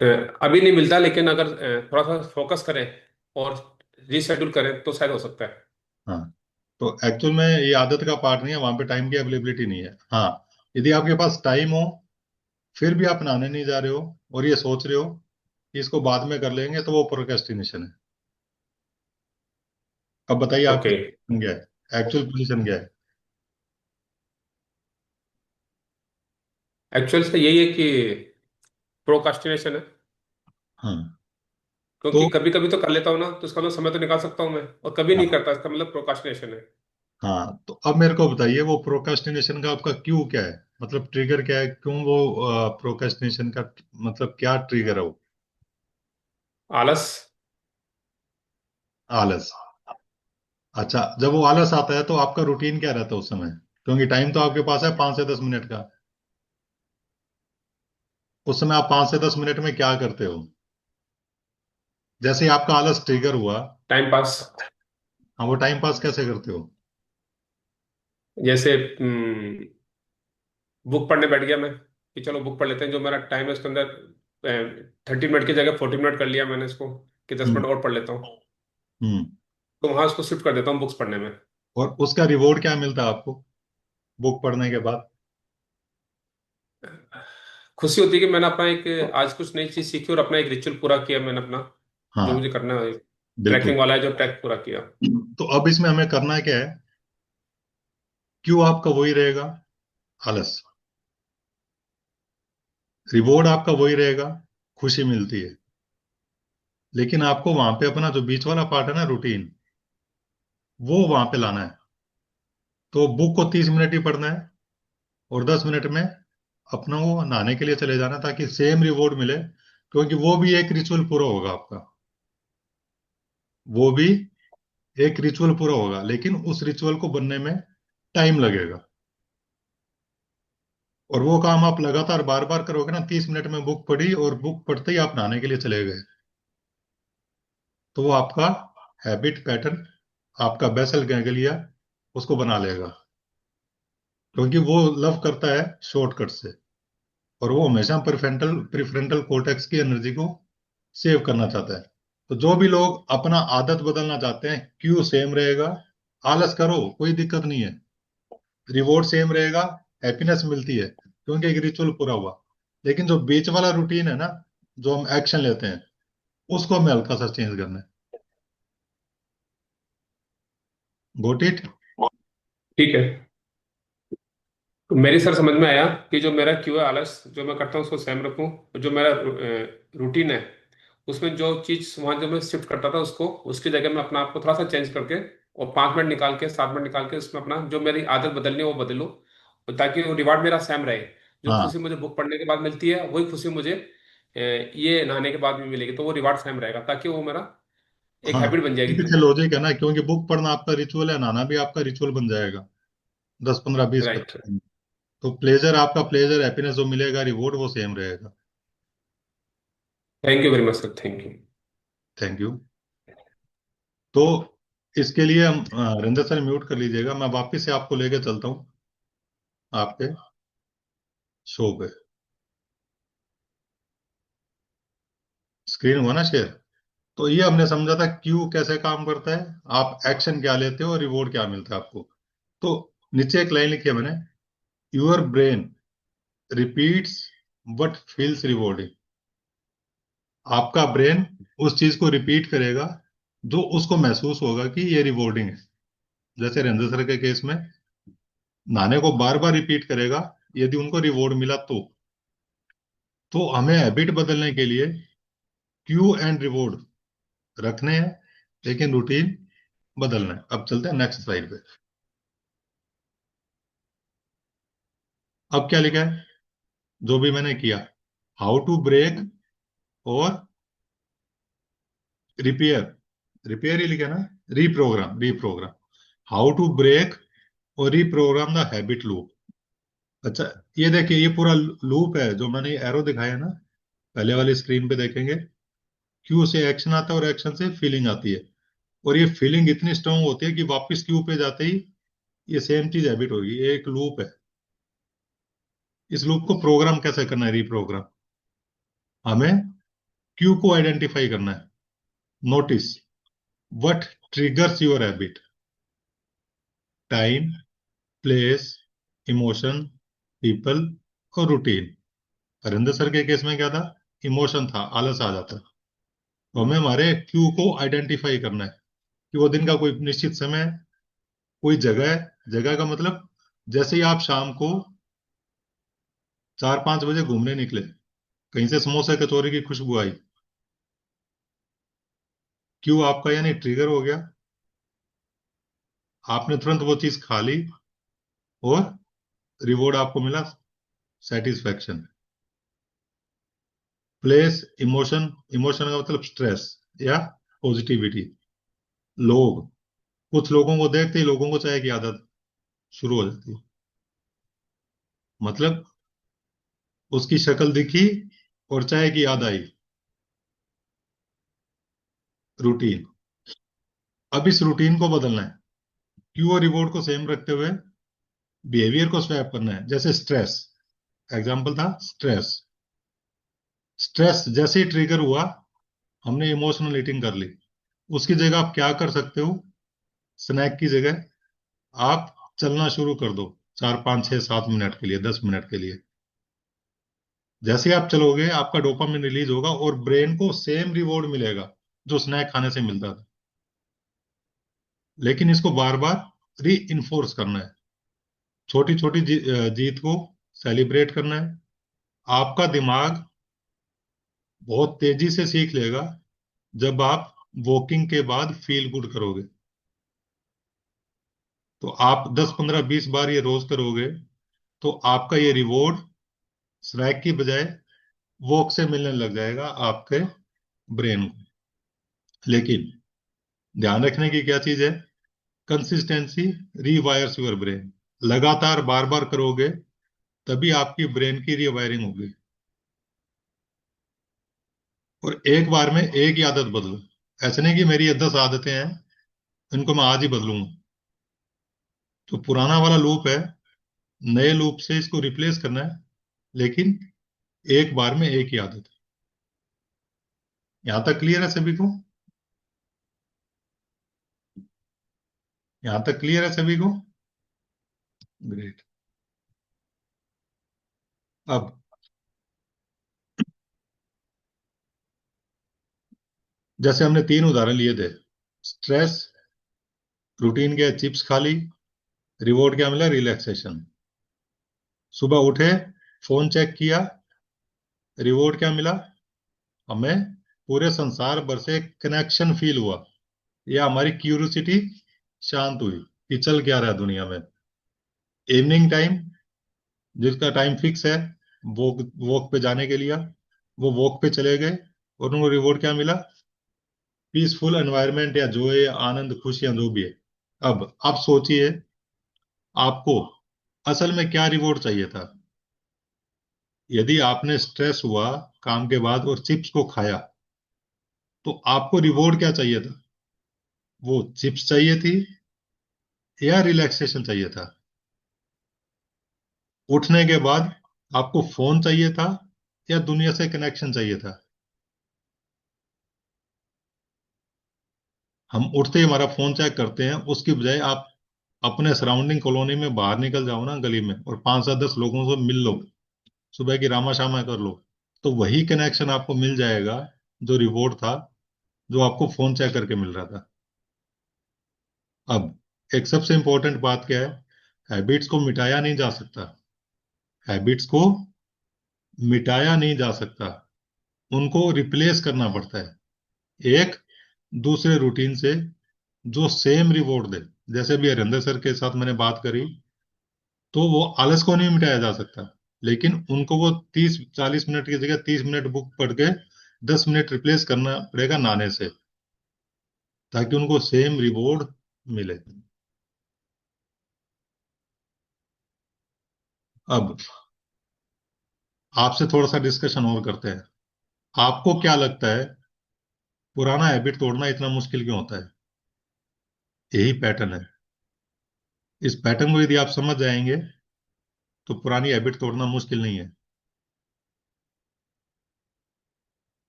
अ, अभी नहीं मिलता, लेकिन अगर थोड़ा सा फोकस करें और रीशेड्यूल करें तो शायद हो सकता है। हाँ, तो एक्चुअल में ये आदत का पार्ट नहीं है, वहां पे टाइम की अवेलेबिलिटी नहीं है। हाँ, यदि आपके पास टाइम हो फिर भी आप नहाने नहीं जा रहे हो और ये सोच रहे हो कि इसको बाद में कर लेंगे, तो वो प्रोक्रेस्टिनेशन है। अब बताइए आपकी ओके। पोजीशन क्या है, एक्चुअल पोजीशन क्या है? एक्चुअल से यही है कि प्रोकास्टिनेशन है। हाँ, क्योंकि तो कभी कभी तो कर लेता हूँ ना, तो इसका मतलब समय तो निकाल सकता हूँ मैं, और कभी नहीं हाँ, करता, इसका मतलब प्रोकास्टिनेशन है। हाँ, तो अब मेरे को बताइए वो प्रोक्रास्टिनेशन का आपका क्यों क्या है, मतलब ट्रिगर क्या है, क्यों वो प्रोक्रास्टिनेशन का मतलब क्या ट्रिगर है वो? आलस। आलस। अच्छा, जब वो आलस आता है तो आपका रूटीन क्या रहता है उस समय? क्योंकि टाइम तो आपके पास है 5 से 10 मिनट का। उस समय आप 5 से 10 मिनट में क्या करते हो? जैसे ही आपका आलस ट्रिगर हुआ, टाइम पास। हाँ, वो टाइम पास कैसे करते हो? जैसे बुक पढ़ने बैठ गया मैं, कि चलो बुक पढ़ लेते हैं, जो मेरा टाइम है उसके अंदर 30 मिनट की जगह 40 मिनट कर लिया मैंने इसको, कि 10 मिनट हम्म। और पढ़ लेता हूँ। हम्म। तो वहां उसको शिफ्ट कर देता हूँ बुक्स पढ़ने में। और उसका रिवॉर्ड क्या मिलता है आपको बुक पढ़ने के बाद? खुशी होती है कि मैंने अपना एक आज कुछ नई चीज सीखी और अपना एक रिचुअल पूरा किया मैंने अपना, जो हाँ, मुझे करना है। बिल्कुल। ट्रैकिंग वाला है, जो ट्रैक पूरा किया। तो अब इसमें हमें करना क्या है? क्यों आपका वही रहेगा, आलस। रिवॉर्ड आपका वही रहेगा, खुशी मिलती है। लेकिन आपको वहां पे अपना जो बीच वाला पार्ट है ना, रूटीन, वो वहां पे लाना है। तो बुक को 30 मिनट ही पढ़ना है और 10 मिनट में अपना वो नहाने के लिए चले जाना, ताकि सेम रिवॉर्ड मिले। क्योंकि वो भी एक रिचुअल पूरा होगा आपका, वो भी एक रिचुअल पूरा होगा, लेकिन उस रिचुअल को बनने में टाइम लगेगा। और वो काम आप लगातार बार बार करोगे ना, 30 मिनट में बुक पढ़ी और बुक पढ़ते ही आप नहाने के लिए चले गए, तो वो आपका हैबिट पैटर्न, आपका बेसल गैंग्लिया उसको बना लेगा। क्योंकि वो लव करता है शॉर्टकट से, और वो हमेशा प्रिफ्रंटल प्रिफ्रंटल कॉर्टेक्स की एनर्जी को सेव करना चाहता है। तो जो भी लोग अपना आदत बदलना चाहते हैं, क्यों सेम रहेगा, आलस करो कोई दिक्कत नहीं है, रिवॉर्ड सेम रहेगा, हैप्पीनेस मिलती है क्योंकि एक रिचुअल पूरा हुआ। लेकिन जो बीच वाला रूटीन है ना, जो हम एक्शन लेते हैं, उसको हमें हल्का सा चेंज करना है। Got it? ठीक है। तो मेरी सर समझ में आया कि जो मेरा क्यू है आलस, जो मैं करता हूँ उसको सेम रखूँ, जो मेरा रूटीन है उसमें जो चीज वहां जो मैं शिफ्ट करता था उसको, उसकी जगह मैं अपना आप को थोड़ा सा चेंज करके और 5 मिनट निकाल के 7 मिनट निकाल के उसमें अपना जो मेरी आदत बदलनी है वो बदलूं, और ताकि वो रिवार्ड मेरा सेम रहे। जो हाँ, खुशी मुझे बुक पढ़ने के बाद मिलती है वही खुशी मुझे ये नहाने के बाद भी मिलेगी, तो वो रिवार्ड सेम रहेगा, ताकि वो मेरा एक हाँ, हैबिट बन जाएगी पीछे धीरे धीरे। लॉजिक है ना, क्योंकि बुक पढ़ना आपका रिचुअल है, नहाना भी आपका रिचुअल बन जाएगा 10 15 20 राइट। 25 तो प्लेजर, आपका प्लेजर हैप्पीनेस जो मिलेगा, रिवॉर्ड वो सेम रहेगा। Thank you very much sir, thank you. Thank you. तो इसके लिए हम रिंदर सर म्यूट कर लीजिएगा, मैं वापस से आपको लेके चलता हूँ आपके शो पे। स्क्रीन हुआ ना शेयर? तो ये हमने समझा था क्यू कैसे काम करता है, आप एक्शन क्या लेते हो और रिवॉर्ड क्या मिलता है आपको। तो नीचे एक लाइन लिखी है मैंने, your brain repeats what feels rewarding. आपका ब्रेन उस चीज को रिपीट करेगा जो उसको महसूस होगा कि ये रिवॉर्डिंग है। जैसे रेंद्र सर के केस में नहाने को बार बार रिपीट करेगा, यदि उनको रिवॉर्ड मिला तो हमें हैबिट बदलने के लिए क्यू एंड रिवॉर्ड रखने हैं, लेकिन रूटीन बदलना है। अब चलते हैं नेक्स्ट स्लाइड पे। अब क्या लिखा है, जो भी मैंने किया, हाउ टू ब्रेक और रिपेयर, रिपेयर ही लिखा है ना, reprogram, reprogram, how to break और रीप्रोग्राम द हैबिट लूप। अच्छा, ये देखिए, ये पूरा लूप है जो मैंने एरो दिखाया ना, पहले वाली स्क्रीन पे देखेंगे। क्यू से एक्शन आता है और एक्शन से फीलिंग आती है, और ये फीलिंग इतनी स्ट्रांग होती है कि वापस क्यू पे जाते ही ये सेम चीज हैबिट होगी। ये एक लूप है। इस लूप को प्रोग्राम कैसे करना है, रीप्रोग्राम? हमें क्यू को आइडेंटिफाई करना है, notice, what triggers your habit? Time, place, emotion, people और रूटीन। हरिंदर सर के केस में क्या था? इमोशन था, आलस आ जाता। तो हमें हमारे क्यू को आइडेंटिफाई करना है कि वो दिन का कोई निश्चित समय है, कोई जगह है। जगह का मतलब, जैसे ही आप शाम को 4-5 बजे घूमने निकले, कहीं से समोसे कचौरी की खुशबू आई, क्यू आपका यानी ट्रिगर हो गया, आपने तुरंत वो चीज खा ली और रिवॉर्ड आपको मिला, सेटिस्फैक्शन। प्लेस, इमोशन, इमोशन का मतलब स्ट्रेस या पॉजिटिविटी। लोग, कुछ लोगों को देखते ही लोगों को चाय की आदत शुरू हो जाती है, मतलब उसकी शक्ल दिखी और चाय की याद आई। रूटीन। अब इस रूटीन को बदलना है, क्यू और रिवॉर्ड को सेम रखते हुए बिहेवियर को स्वैप करना है। जैसे स्ट्रेस, एग्जाम्पल था स्ट्रेस। स्ट्रेस जैसे ही ट्रिगर हुआ, हमने इमोशनल ईटिंग कर ली। उसकी जगह आप क्या कर सकते हो? स्नैक की जगह आप चलना शुरू कर दो, 4-5-6-7 मिनट के लिए, 10 मिनट के लिए। जैसे ही आप चलोगे, आपका डोपामिन रिलीज होगा और ब्रेन को सेम रिवॉर्ड मिलेगा जो स्नैक खाने से मिलता था। लेकिन इसको बार बार री इन्फोर्स करना है, छोटी छोटी जीत को सेलिब्रेट करना है। आपका दिमाग बहुत तेजी से सीख लेगा जब आप वॉकिंग के बाद फील गुड करोगे। तो आप 10-15-20 बार ये रोज करोगे, तो आपका ये रिवॉर्ड स्नैक की बजाय वॉक से मिलने लग जाएगा आपके ब्रेन को। लेकिन ध्यान रखने की क्या चीज है? Consistency rewires your brain. लगातार बार बार करोगे तभी आपकी ब्रेन की रीवायरिंग होगी। और एक बार में एक ही आदत बदलो। ऐसे नहीं कि मेरी ये 10 आदतें हैं, इनको मैं आज ही बदलूंगा। तो पुराना वाला लूप है, नए लूप से इसको रिप्लेस करना है, लेकिन एक बार में एक ही आदत। यहां तक क्लियर है सभी को? यहां तक क्लियर है सभी को? ग्रेट। अब जैसे हमने 3 उदाहरण लिए थे, स्ट्रेस, रूटीन के चिप्स खा ली, रिवॉर्ड क्या मिला? रिलैक्सेशन। सुबह उठे, फोन चेक किया, रिवॉर्ड क्या मिला? हमें पूरे संसार भर से कनेक्शन फील हुआ, या हमारी क्यूरियोसिटी शांत हुई कि चल क्या रहा है दुनिया में। इवनिंग टाइम, जिसका टाइम फिक्स है वॉक वॉक पे जाने के लिए, वो वॉक पे चले गए और उनको रिवॉर्ड क्या मिला? पीसफुल एनवायरनमेंट या जो है आनंद, खुशियां जो भी है। अब आप सोचिए, आपको असल में क्या रिवॉर्ड चाहिए था? यदि आपने स्ट्रेस हुआ काम के बाद और चिप्स को खाया, तो आपको रिवॉर्ड क्या चाहिए था? वो चिप्स चाहिए थी या रिलैक्सेशन चाहिए था? उठने के बाद आपको फोन चाहिए था या दुनिया से कनेक्शन चाहिए था? हम उठते ही हमारा फोन चेक करते हैं, उसकी बजाय आप अपने सराउंडिंग कॉलोनी में बाहर निकल जाओ ना, गली में, और 5 से 10 लोगों से मिल लो, सुबह की रामा शामा कर लो, तो वही कनेक्शन आपको मिल जाएगा जो रिवॉर्ड था, जो आपको फोन चेक करके मिल रहा था। अब एक सबसे इंपॉर्टेंट बात क्या है? हैबिट्स को मिटाया नहीं जा सकता। हैबिट्स को मिटाया नहीं जा सकता, उनको रिप्लेस करना पड़ता है एक दूसरे रूटीन से जो सेम रिवॉर्ड दे। जैसे भी हरिंदर सर के साथ मैंने बात करी, तो वो आलस को नहीं मिटाया जा सकता, लेकिन उनको वो 30-40 मिनट की जगह 30 मिनट बुक पढ़ के 10 मिनट रिप्लेस करना पड़ेगा नहाने से, ताकि उनको सेम रिवॉर्ड मिले। अब आपसे थोड़ा सा डिस्कशन और करते हैं। आपको क्या लगता है, पुराना हैबिट तोड़ना इतना मुश्किल क्यों होता है? यही पैटर्न है। इस पैटर्न को यदि आप समझ जाएंगे तो पुरानी हैबिट तोड़ना मुश्किल नहीं है।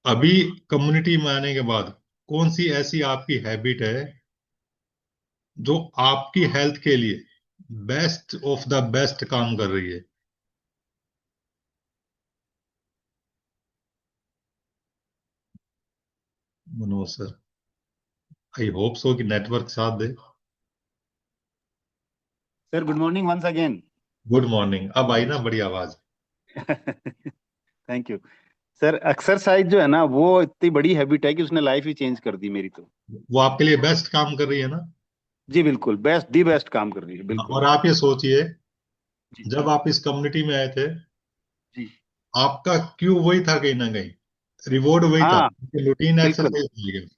अभी कम्युनिटी में आने के बाद कौन सी ऐसी आपकी हैबिट है जो आपकी हेल्थ के लिए बेस्ट ऑफ द बेस्ट काम कर रही है? Manoj sir, I hope so कि नेटवर्क साथ दे। Sir good morning once again. Good morning, अब आई ना बड़ी आवाज। Thank you sir. एक्सरसाइज जो है ना वो इतनी बड़ी हैबिट है कि उसने लाइफ ही चेंज कर दी मेरी तो। वो आपके लिए बेस्ट काम कर रही है ना? जी बिल्कुल, बेस्ट दी बेस्ट काम कर रही है, बिल्कुल। और आप ये सोचिए, जी जब आप इस कम्युनिटी में आए थे, जी। आपका क्यों वही था, कहीं ना कहीं रिवॉर्ड वही था, हाँ रूटीन बिल्कुल एक्सरसाइज।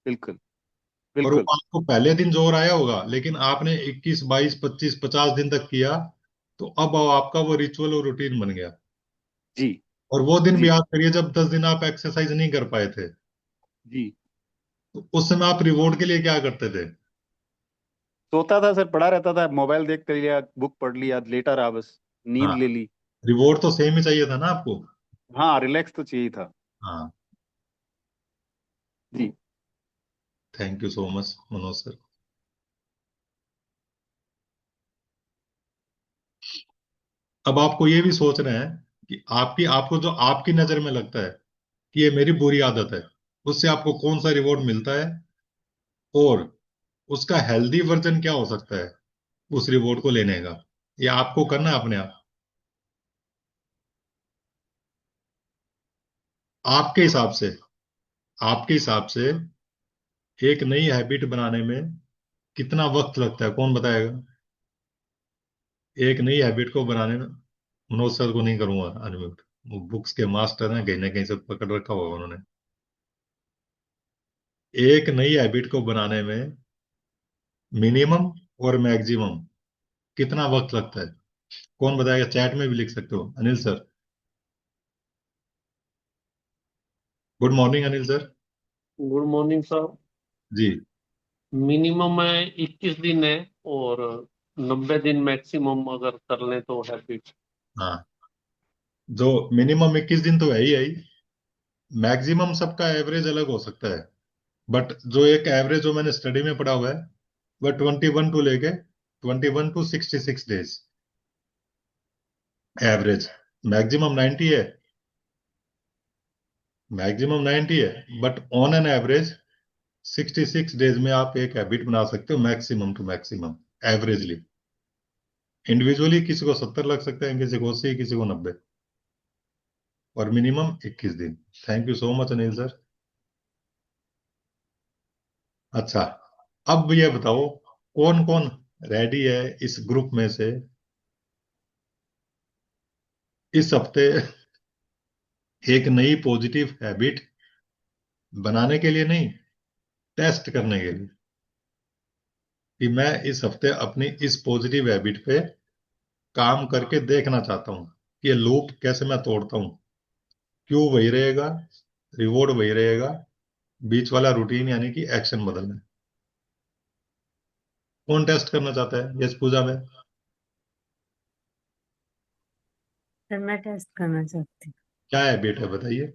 बिल्कुल और वो बिल्कुल। आपको पहले दिन जोर आया होगा, लेकिन आपने 21 22 25 50 दिन तक किया, तो अब आपका वो रिचुअल और रूटीन बन गया। जी और वो दिन भी जी याद करिए जब 10 दिन आप एक्सरसाइज नहीं कर पाए थे, जी। तो उस समय आप रिवॉर्ड के लिए क्या करते थे? सोता था सर, पड़ा रहता था, मोबाइल देख कर लिया, बुक पढ़ लिया, लेटा रहा बस, नींद हाँ, ले ली। रिवॉर्ड तो सेम ही चाहिए था ना आपको। हाँ रिलैक्स तो चाहिए था। हाँ। जी। Thank you so much Manoj sir. अब आपको ये भी सोचना है कि आपको जो आपकी नजर में लगता है कि ये मेरी बुरी आदत है, उससे आपको कौन सा रिवॉर्ड मिलता है, और उसका हेल्दी वर्जन क्या हो सकता है उस रिवॉर्ड को लेने का। ये आपको करना है अपने आप, आपके हिसाब से। आपके हिसाब से एक नई हैबिट बनाने में कितना वक्त लगता है, कौन बताएगा? एक नई हैबिट को बनाने में, मनोज सर को नहीं करूंगा अनम्यूट, वो बुक्स के मास्टर हैं, कहीं ना कहीं से पकड़ रखा होगा उन्होंने। एक नई हैबिट को बनाने में मिनिमम और मैक्सिमम कितना वक्त लगता है, कौन बताएगा? चैट में भी लिख सकते हो, Anil sir. Good morning Anil sir. Good morning साहब। जी। मिनिमम है 21 दिन है, और 90 दिन मैक्सिमम अगर कर लें तो हैबिट। हाँ, जो मिनिमम 21 दिन तो है ही। मैक्सिमम सबका एवरेज अलग हो सकता है, बट जो एक एवरेज जो मैंने स्टडी में पढ़ा हुआ है, वह 21 टू 66 डेज एवरेज। मैक्सिमम 90 है, मैक्सिमम 90 है, but on an average 66 days में आप एक हैबिट बना सकते हो, maximum to maximum, averagely. Individually किसी को 70 लग सकते हैं, किसी को 80, किसी को 90, और मिनिमम 21 दिन। Thank you so much Anil sir. अच्छा, अब ये बताओ, कौन कौन रेडी है इस ग्रुप में से इस हफ्ते एक नई पॉजिटिव हैबिट बनाने के लिए, नहीं, टेस्ट करने के लिए, कि मैं इस हफ्ते अपनी इस पॉजिटिव हैबिट पे काम करके देखना चाहता हूं कि ये लूप कैसे मैं तोड़ता हूं, क्यों वही रहेगा, रिवॉर्ड वही रहेगा, बीच वाला रूटीन यानी कि एक्शन बदलना है। कौन टेस्ट करना चाहता है यश पूजा में? सर मैं टेस्ट करना चाहती क्या हैबिट है बताइए?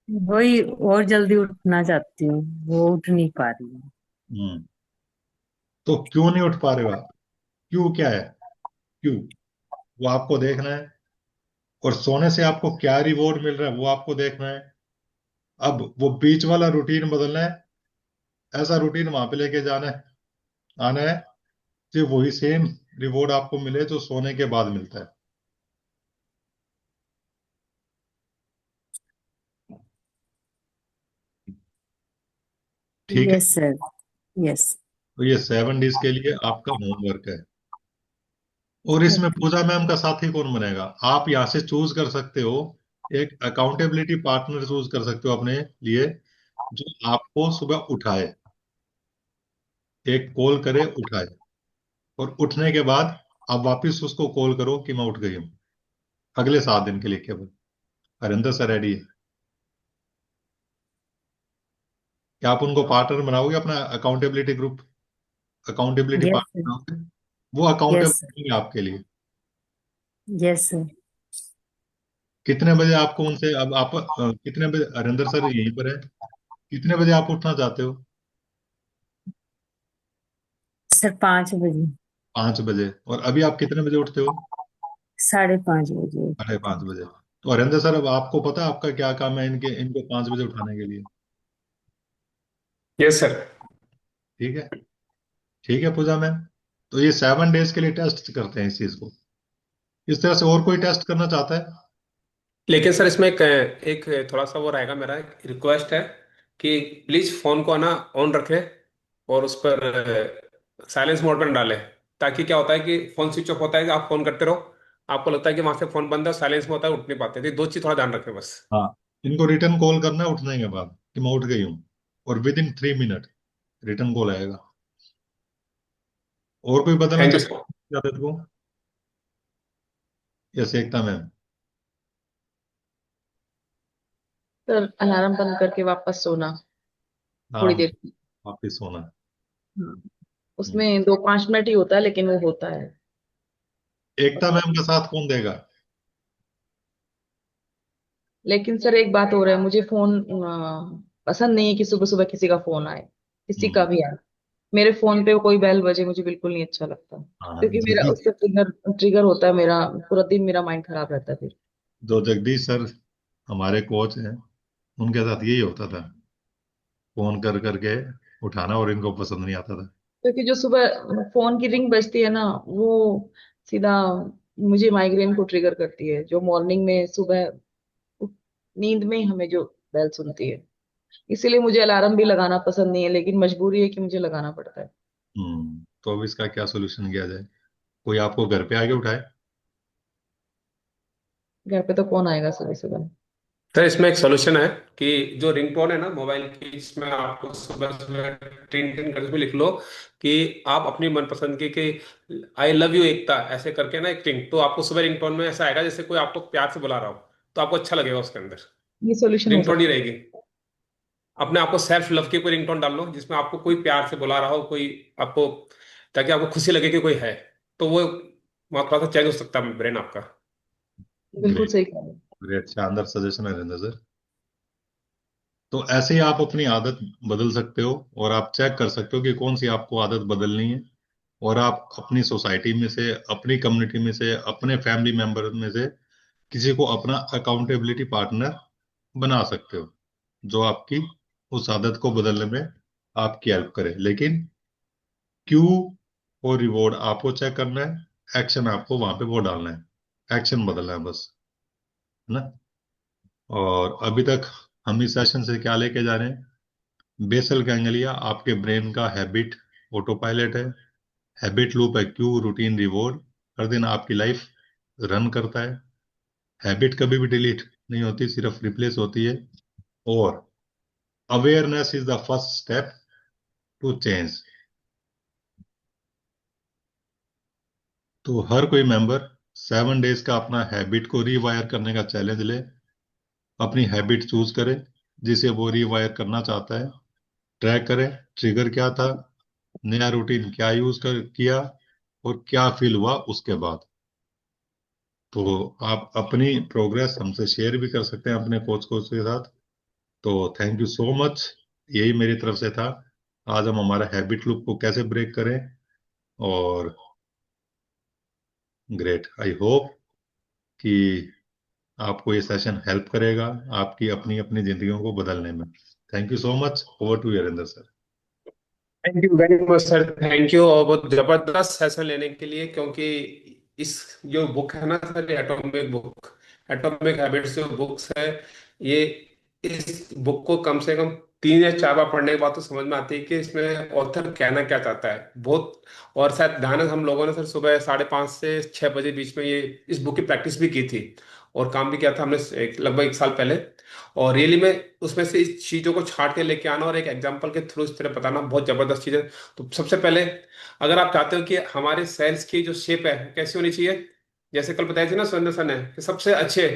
हूँ, वही और जल्दी उठना चाहती हूँ, वो उठ नहीं पा रही हूँ। हम्म। तो क्यों नहीं उठ पा रहे हो आप? क्यों क्या है? क्यों? वो आपको देखना है। और सोने से आपको क्या रिवॉर्ड मिल रहा है वो आपको देखना है। अब वो बीच वाला रूटीन बदलना है, ऐसा रूटीन वहां पे लेके जाना है, आना है कि वही सेम रिवॉर्ड आपको मिले जो सोने के बाद मिलता है। ठीक है? Yes sir. यस। तो ये 7 डेज के लिए आपका होमवर्क है। और इसमें ओके। पूजा मैम का साथी कौन बनेगा, आप यहाँ से चूज कर सकते हो। एक अकाउंटेबिलिटी पार्टनर चूज कर सकते हो अपने लिए, जो आपको सुबह उठाए, एक कॉल करे, उठाए, और उठने के बाद आप वापस उसको कॉल करो कि मैं उठ गई हूँ, अगले 7 दिन के लिए केवल। हरिंदर सर रेडी है? क्या आप उनको पार्टनर बनाओगे, अपना accountability group, accountability yes partner sir. बनाओगे? वो यस सर। अकाउंटेबल आपके लिए। Yes sir. कितने बजे आपको उनसे, अब आप कितने बजे, हरिंदर सर यहीं पर है? कितने बजे आप उठना चाहते हो? सर 5 बजे। 5 बजे। और अभी आप कितने बजे उठते हो? 5:30 बजे। 5:30 बजे। तो हरेंद्र सर, अब आपको पता है आपका क्या काम है इनके इनको 5 बजे उठाने के लिए? Yes sir. ठीक है। ठीक है पूजा मैम। तो ये 7 डेज के लिए टेस्ट करते हैं इस चीज को। इस तरह से और कोई टेस्ट करना चाहता है? लेकिन सर इसमें एक थोड़ा सा वो रहेगा, मेरा एक रिक्वेस्ट है कि प्लीज फोन को ना ऑन रखें और उस पर साइलेंस मोड पर न डालें। ताकि क्या होता है कि फोन स्विच ऑफ होता है कि आप फोन करते रहो, आपको लगता है कि वहां से फोन बंद है, साइलेंस में होता है, उठ नहीं पाते। तो ये दो चीज थोड़ा ध्यान रखें बस। हाँ। इनको रिटर्न कॉल करना है उठने के बाद कि मैं उठ गई हूँ, और with in 3 minute return call आएगा। और कोई बदलना थैंक यू चाहता सर। है आदत को? यस एकता मैम। सर अलार्म बंद करके वापस सोना हाँ, थोड़ी देर। वापिस सोना। हाँ, हम्म। उसमें 2-5 मिनट ही होता है लेकिन वो होता है। एकता मैम का साथ कौन देगा? लेकिन सर एक बात हो रहा है, मुझे फोन पसंद नहीं है कि सुबह सुबह किसी का फोन आए, किसी का हम्म। भी आए। मेरे फोन पे कोई बेल बजे मुझे बिल्कुल नहीं अच्छा लगता, हाँ, क्योंकि मेरा उससे ट्रिगर ट्रिगर होता है, मेरा पूरा दिन मेरा माइंड खराब रहता है फिर। जो जगदीश सर हमारे कोच हैं, उनके साथ यही होता था। फोन कर करके उठाना, और इनको पसंद नहीं आता था। क्योंकि जो सुबह फोन की रिंग बजती है ना, वो सीधा मुझे माइग्रेन को ट्रिगर करती है, जो मॉर्निंग में सुबह नींद में ही हमें जो बेल सुनती है। इसीलिए मुझे अलार्म भी लगाना पसंद नहीं है, लेकिन मजबूरी है कि मुझे लगाना पड़ता है। तो अब इसका क्या सोल्यूशन किया जाए? कोई आपको घर पे आके उठाए? घर पे तो कौन आएगा सुबह सुबह। सर इसमें एक सोल्यूशन है कि जो रिंगटोन है ना मोबाइल की, इसमें आपको सुबह सुबह टिन टिन करके इसमें लिख लो कि आप अपनी मनपसंद की कि आई लव यू एकता ऐसे करके ना एक टिंग, तो आपको सुबह रिंगटोन में ऐसा आएगा जैसे कोई आपको प्यार से बुला रहा हो, तो आपको अच्छा लगेगा उसके अंदर। ये सोल्यूशन हो रिंगटोन नहीं सकता रहेगी। अपने आपको सेल्फ लव की कोई रिंगटोन डाल लो जिसमें आपको कोई प्यार से बुला रहा हो, कोई आपको, ताकि आपको खुशी लगे कि कोई है। तो वो वहाँ थोड़ा सा चेंज हो सकता है ब्रेन आपका। है, बिल्कुल ग्रेट। सही कह रहे हैं। ग्रेट, शानदार सजेशन है हरिंदर सर। तो ऐसे ही आप अपनी आदत बदल सकते हो, और आप चेक कर सकते हो कि कौन सी आपको आदत बदलनी है। और आप अपनी सोसाइटी में से, अपनी कम्युनिटी में से, अपने फैमिली मेंबर में से किसी को अपना अकाउंटेबिलिटी पार्टनर बना सकते हो, जो आपकी उस आदत को बदलने में आपकी हेल्प करे। लेकिन क्यू और रिवॉर्ड आपको चेक करना है, एक्शन आपको वहां पे वो डालना है, एक्शन बदलना है बस, है ना? और अभी तक हम इस सेशन से क्या लेके जा रहे हैं? बेसल गैंग्लिया आपके ब्रेन का हैबिट ऑटो पायलट है। हैबिट लूप है क्यू, रूटीन, रिवॉर्ड। हर दिन आपकी लाइफ रन करता है। हैबिट कभी भी डिलीट नहीं होती, सिर्फ रिप्लेस होती है। और awareness is the first step to change. तो हर कोई मेंबर 7 डेज का अपना हैबिट को रीवायर करने का चैलेंज ले, अपनी हैबिट चूज करे जिसे वो रीवायर करना चाहता है। ट्रैक करें ट्रिगर क्या था, नया रूटीन क्या यूज कर किया, और क्या फील हुआ उसके बाद। तो आप अपनी प्रोग्रेस हमसे शेयर भी कर सकते हैं अपने कोच के साथ। तो थैंक यू सो मच। यही मेरी तरफ से था। आज हम हमारा हैबिट लूप को कैसे ब्रेक करें। और ग्रेट, आई होप कि आपको ये सेशन हेल्प करेगा आपकी अपनी अपनी जिंदगियों को बदलने में। Thank you so much. Over to Virender sir. Thank you very much sir, thank you और बहुत जबरदस्त सेशन लेने के लिए। क्योंकि इस जो बुक है ना sir, atomic book, atomic habits जो बुक्स है, ये इस बुक को कम से कम 3 या 4 बार पढ़ने के बाद तो समझ में आती है कि इसमें ऑथर कहना क्या चाहता है बहुत। और शायद ध्यान है, हम लोगों ने सर सुबह 5:30 से 6 बजे बीच में ये इस बुक की प्रैक्टिस भी की थी और काम भी किया था हमने लगभग 1 साल पहले। और रियली में उसमें से इस चीजों को छाट के लेके आना और एक एग्जांपल के थ्रू इस तरह बताना बहुत जबरदस्त चीज है। तो सबसे पहले, अगर आप चाहते हो कि हमारे सेल्स की जो शेप है कैसी होनी चाहिए, जैसे कल बताया थी ना सुरेंद्र सर ने कि सबसे अच्छे